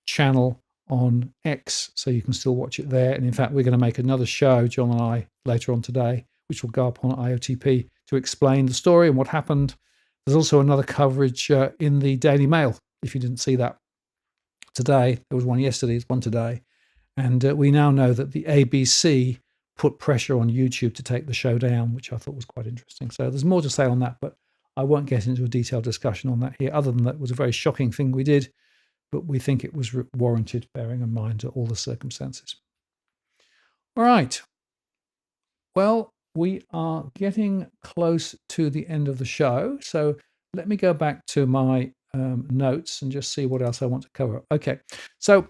channel on X, so you can still watch it there. And in fact, we're going to make another show, John and I, later on today, which will go up on IOTP to explain the story and what happened. There's also another coverage in the Daily Mail, if you didn't see that today. There was one yesterday, there's one today. And we now know that the ABC put pressure on YouTube to take the show down, which I thought was quite interesting. So there's more to say on that, but I won't get into a detailed discussion on that here, other than that it was a very shocking thing we did, but we think it was warranted, bearing in mind all the circumstances. All right. Well, we are getting close to the end of the show. So let me go back to my notes and just see what else I want to cover. Okay. So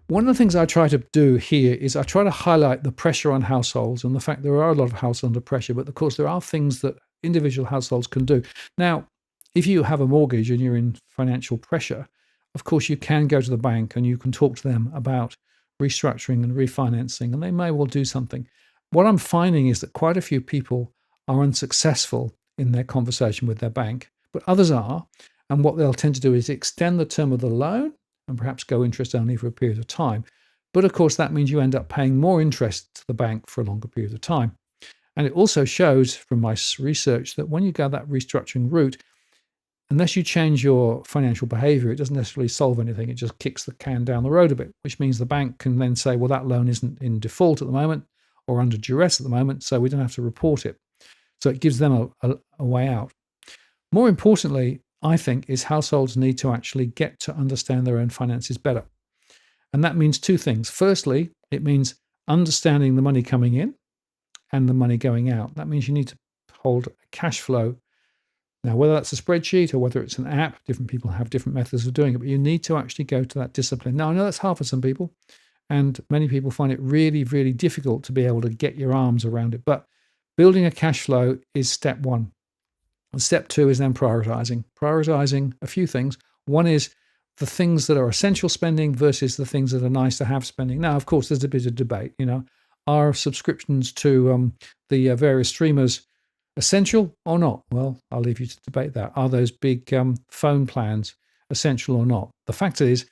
one of the things I try to do here is I try to highlight the pressure on households and the fact there are a lot of households under pressure, but of course there are things that individual households can do. Now, if you have a mortgage and you're in financial pressure, of course you can go to the bank and you can talk to them about restructuring and refinancing, and they may well do something. What I'm finding is that quite a few people are unsuccessful in their conversation with their bank, but others are. And what they'll tend to do is extend the term of the loan and perhaps go interest only for a period of time. But of course, that means you end up paying more interest to the bank for a longer period of time. And it also shows from my research that when you go that restructuring route, unless you change your financial behavior, it doesn't necessarily solve anything. It just kicks the can down the road a bit, which means the bank can then say, well, that loan isn't in default at the moment or under duress at the moment, so we don't have to report it. So it gives them a way out. More importantly, I think, is households need to actually get to understand their own finances better. And that means two things. Firstly, it means understanding the money coming in and the money going out. That means you need to hold a cash flow. Now, whether that's a spreadsheet or whether it's an app, different people have different methods of doing it, but you need to actually go to that discipline. Now, I know that's hard for some people, and many people find it really, really difficult to be able to get your arms around it. But building a cash flow is step one. And step two is then prioritizing. Prioritizing a few things. One is the things that are essential spending versus the things that are nice to have spending. Now, of course, there's a bit of debate. Are subscriptions to the various streamers essential or not? Well, I'll leave you to debate that. Are those big phone plans essential or not? The fact is,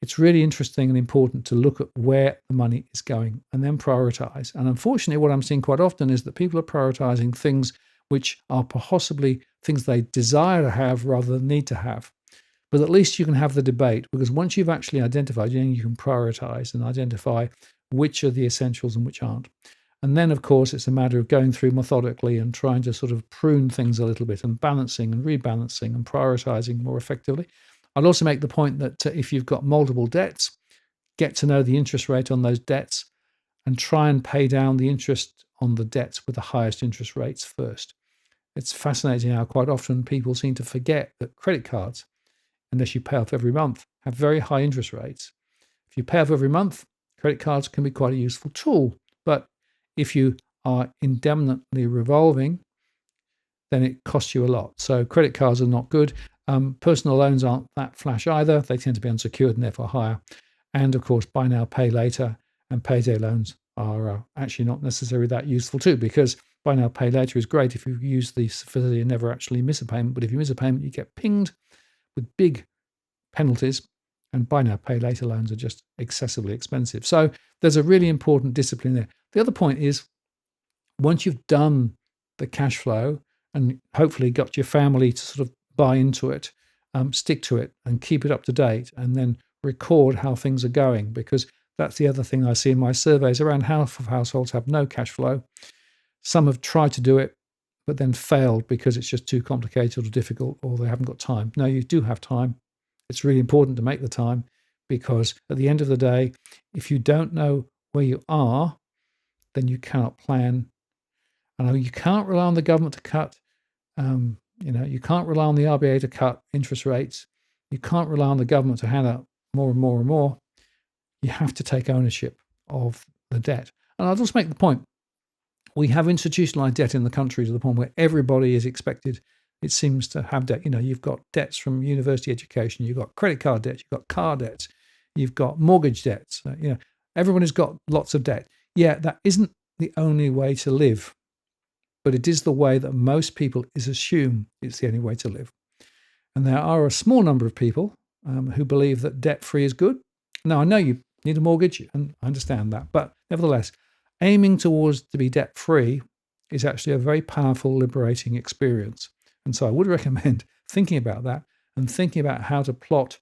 it's really interesting and important to look at where the money is going and then prioritize. And unfortunately, what I'm seeing quite often is that people are prioritizing things which are possibly things they desire to have rather than need to have. But at least you can have the debate, because once you've actually identified, you can prioritize and identify which are the essentials and which aren't. And then, of course, it's a matter of going through methodically and trying to sort of prune things a little bit and balancing and rebalancing and prioritizing more effectively. I'd also make the point that if you've got multiple debts, get to know the interest rate on those debts and try and pay down the interest on the debts with the highest interest rates first. It's fascinating how quite often people seem to forget that credit cards, unless you pay off every month, have very high interest rates. If you pay off every month, credit cards can be quite a useful tool. But if you are indefinitely revolving, then it costs you a lot. So credit cards are not good. Personal loans aren't that flash either. They tend to be unsecured and therefore higher. And of course, buy now, pay later and payday loans are actually not necessarily that useful too, because buy now, pay later is great if you use the facility and never actually miss a payment. But if you miss a payment, you get pinged with big penalties, and buy now, pay later loans are just excessively expensive. So there's a really important discipline there. The other point is, once you've done the cash flow and hopefully got your family to sort of buy into it, stick to it and keep it up to date, and then record how things are going, because that's the other thing I see in my surveys. Around half of households have no cash flow. Some have tried to do it, but then failed because it's just too complicated or difficult, or they haven't got time. No, you do have time. It's really important to make the time, because at the end of the day, if you don't know where you are, then you cannot plan. And you can't rely on the government to cut. You can't rely on the RBA to cut interest rates. You can't rely on the government to hand out more and more and more. You have to take ownership of the debt. And I'll just make the point. We have institutionalized debt in the country to the point where everybody is expected, it seems, to have debt. You've got debts from university education, you've got credit card debts, you've got car debts, you've got mortgage debts. Everybody's got lots of debt. Yeah, that isn't the only way to live, but it is the way that most people assume it's the only way to live. And there are a small number of people who believe that debt-free is good. Now, I know you need a mortgage, and I understand that, but nevertheless, aiming towards to be debt-free is actually a very powerful, liberating experience. And so I would recommend thinking about that and thinking about how to plot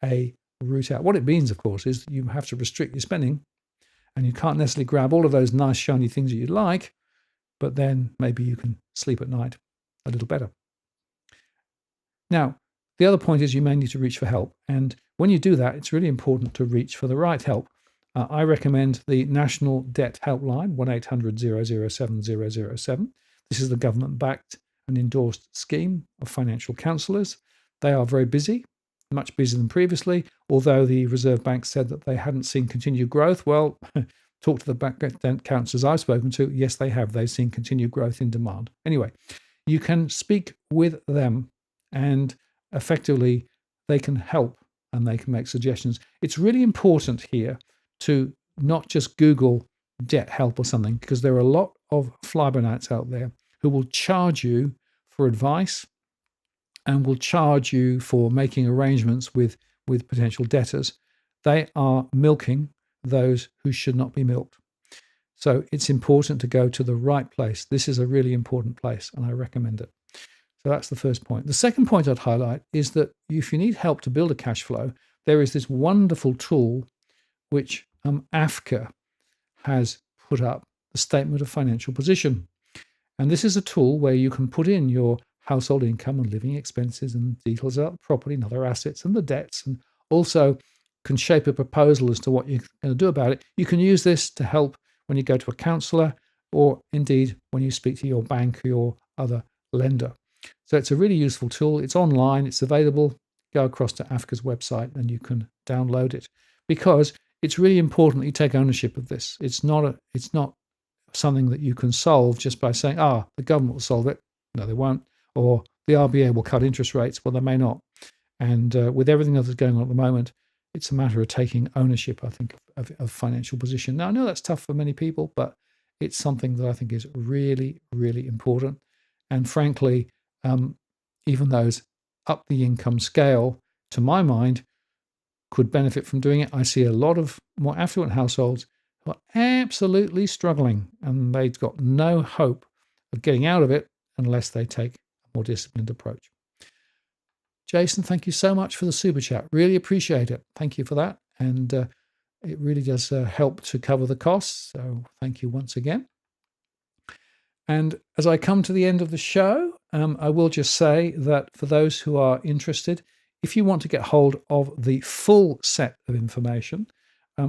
a route out. What it means, of course, is you have to restrict your spending, and you can't necessarily grab all of those nice, shiny things that you like, but then maybe you can sleep at night a little better. Now, the other point is you may need to reach for help. And when you do that, it's really important to reach for the right help. I recommend the National Debt Helpline, 1-800-007-007. This is the government-backed and endorsed scheme of financial counsellors. They are very busy, much busier than previously, although the Reserve Bank said that they hadn't seen continued growth. Well, talk to the bank counsellors I've spoken to. Yes, they have. They've seen continued growth in demand. Anyway, you can speak with them, and effectively they can help and they can make suggestions. It's really important here to not just Google debt help or something, because there are a lot of fly-by-nights out there who will charge you for advice and will charge you for making arrangements with potential debtors. They are milking those who should not be milked. So it's important to go to the right place. This is a really important place, and I recommend it. So that's the first point. The second point I'd highlight is that if you need help to build a cash flow, there is this wonderful tool which AFCA has put up, the Statement of Financial Position. And this is a tool where you can put in your household income and living expenses and details about property and other assets and the debts, and also can shape a proposal as to what you're going to do about it. You can use this to help when you go to a counsellor, or indeed when you speak to your bank or your other lender. So it's a really useful tool. It's online, it's available. Go across to AFCA's website and you can download it, because it's really important that you take ownership of this. It's not something that you can solve just by saying, the government will solve it. No, they won't. Or the RBA will cut interest rates. Well, they may not. And with everything that is going on at the moment, it's a matter of taking ownership, I think, of financial position. Now, I know that's tough for many people, but it's something that I think is really, really important. And frankly, even those up the income scale, to my mind, could benefit from doing it. I see a lot of more affluent households who are absolutely struggling, and they've got no hope of getting out of it unless they take a more disciplined approach. Jason, thank you so much for the super chat. Really appreciate it. Thank you for that. And it really does help to cover the costs. So thank you once again. And as I come to the end of the show, I will just say that for those who are interested, if you want to get hold of the full set of information,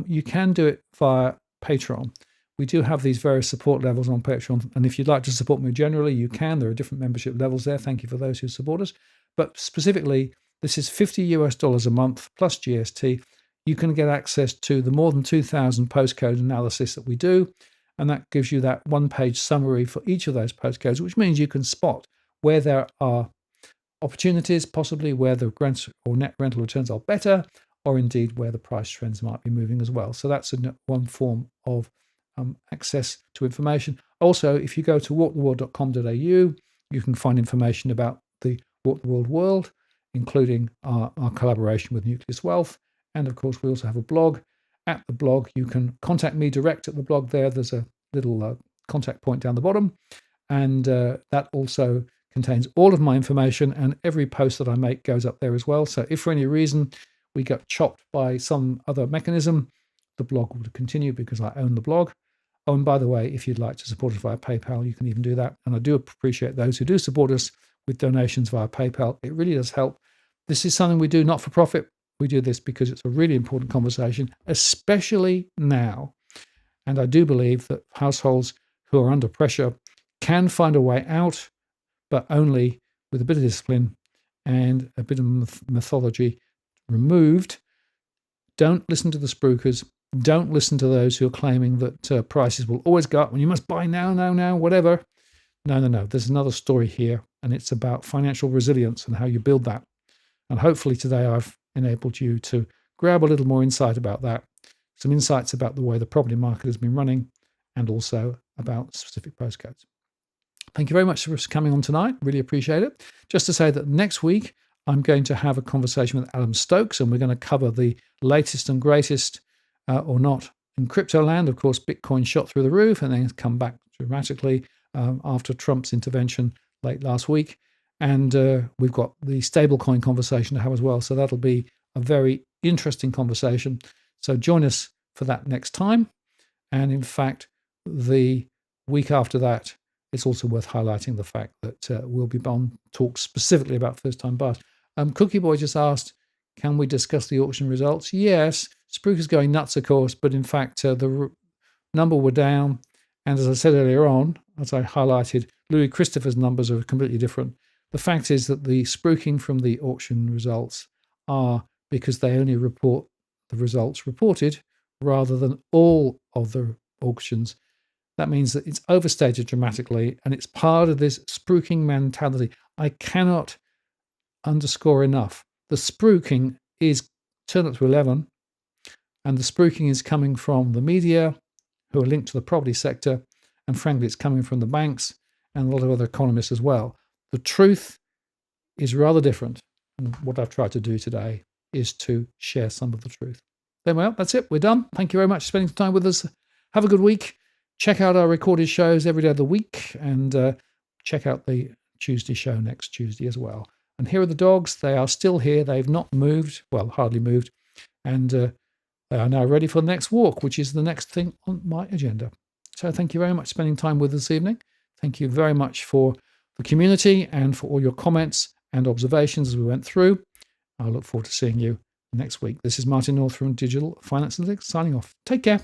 you can do it via Patreon. We do have these various support levels on Patreon. And if you'd like to support me generally, you can. There are different membership levels there. Thank you for those who support us. But specifically, this is $50 a month plus GST. You can get access to the more than 2,000 postcode analysis that we do. And that gives you that one-page summary for each of those postcodes, which means you can spot where there are opportunities, possibly where the grant or net rental returns are better, or indeed where the price trends might be moving as well. So that's one form of access to information. Also, if you go to walktheworld.com.au, you can find information about the Walk the World world, including our collaboration with Nucleus Wealth. And of course, we also have a blog. At the blog, you can contact me direct at the blog there. There's a little contact point down the bottom. And that also contains all of my information, and every post that I make goes up there as well. So if for any reason we get chopped by some other mechanism, the blog will continue because I own the blog. Oh, and by the way, if you'd like to support us via PayPal, you can even do that. And I do appreciate those who do support us with donations via PayPal. It really does help. This is something we do not for profit. We do this because it's a really important conversation, especially now. And I do believe that households who are under pressure can find a way out, but only with a bit of discipline and a bit of methodology removed. Don't listen to the spruikers. Don't listen to those who are claiming that prices will always go up and you must buy now, whatever. No. There's another story here, and it's about financial resilience and how you build that. And hopefully today I've enabled you to grab a little more insight about that, some insights about the way the property market has been running, and also about specific postcodes. Thank you very much for coming on tonight. Really appreciate it. Just to say that next week, I'm going to have a conversation with Adam Stokes, and we're going to cover the latest and greatest or not in crypto land. Of course, Bitcoin shot through the roof and then come back dramatically after Trump's intervention late last week. And we've got the stablecoin conversation to have as well. So that'll be a very interesting conversation. So join us for that next time. And in fact, the week after that, it's also worth highlighting the fact that we'll be on talk specifically about first-time buyers. Cookie Boy just asked, can we discuss the auction results? Yes, Spruiker's going nuts, of course, but in fact, the number were down. And as I said earlier on, as I highlighted, Louis Christopher's numbers are completely different. The fact is that the spruiking from the auction results are because they only report the results reported rather than all of the auctions. That means that it's overstated dramatically, and it's part of this spruiking mentality. I cannot underscore enough. The spruiking is turned up to 11, and the spruiking is coming from the media, who are linked to the property sector, and frankly, it's coming from the banks and a lot of other economists as well. The truth is rather different, and what I've tried to do today is to share some of the truth. Then, well, that's it. We're done. Thank you very much for spending time with us. Have a good week. Check out our recorded shows every day of the week, and check out the Tuesday show next Tuesday as well. And here are the dogs. They are still here. They've not moved, well, hardly moved. And they are now ready for the next walk, which is the next thing on my agenda. So thank you very much for spending time with us this evening. Thank you very much for the community and for all your comments and observations as we went through. I look forward to seeing you next week. This is Martin North from Digital Finance Analytics signing off. Take care.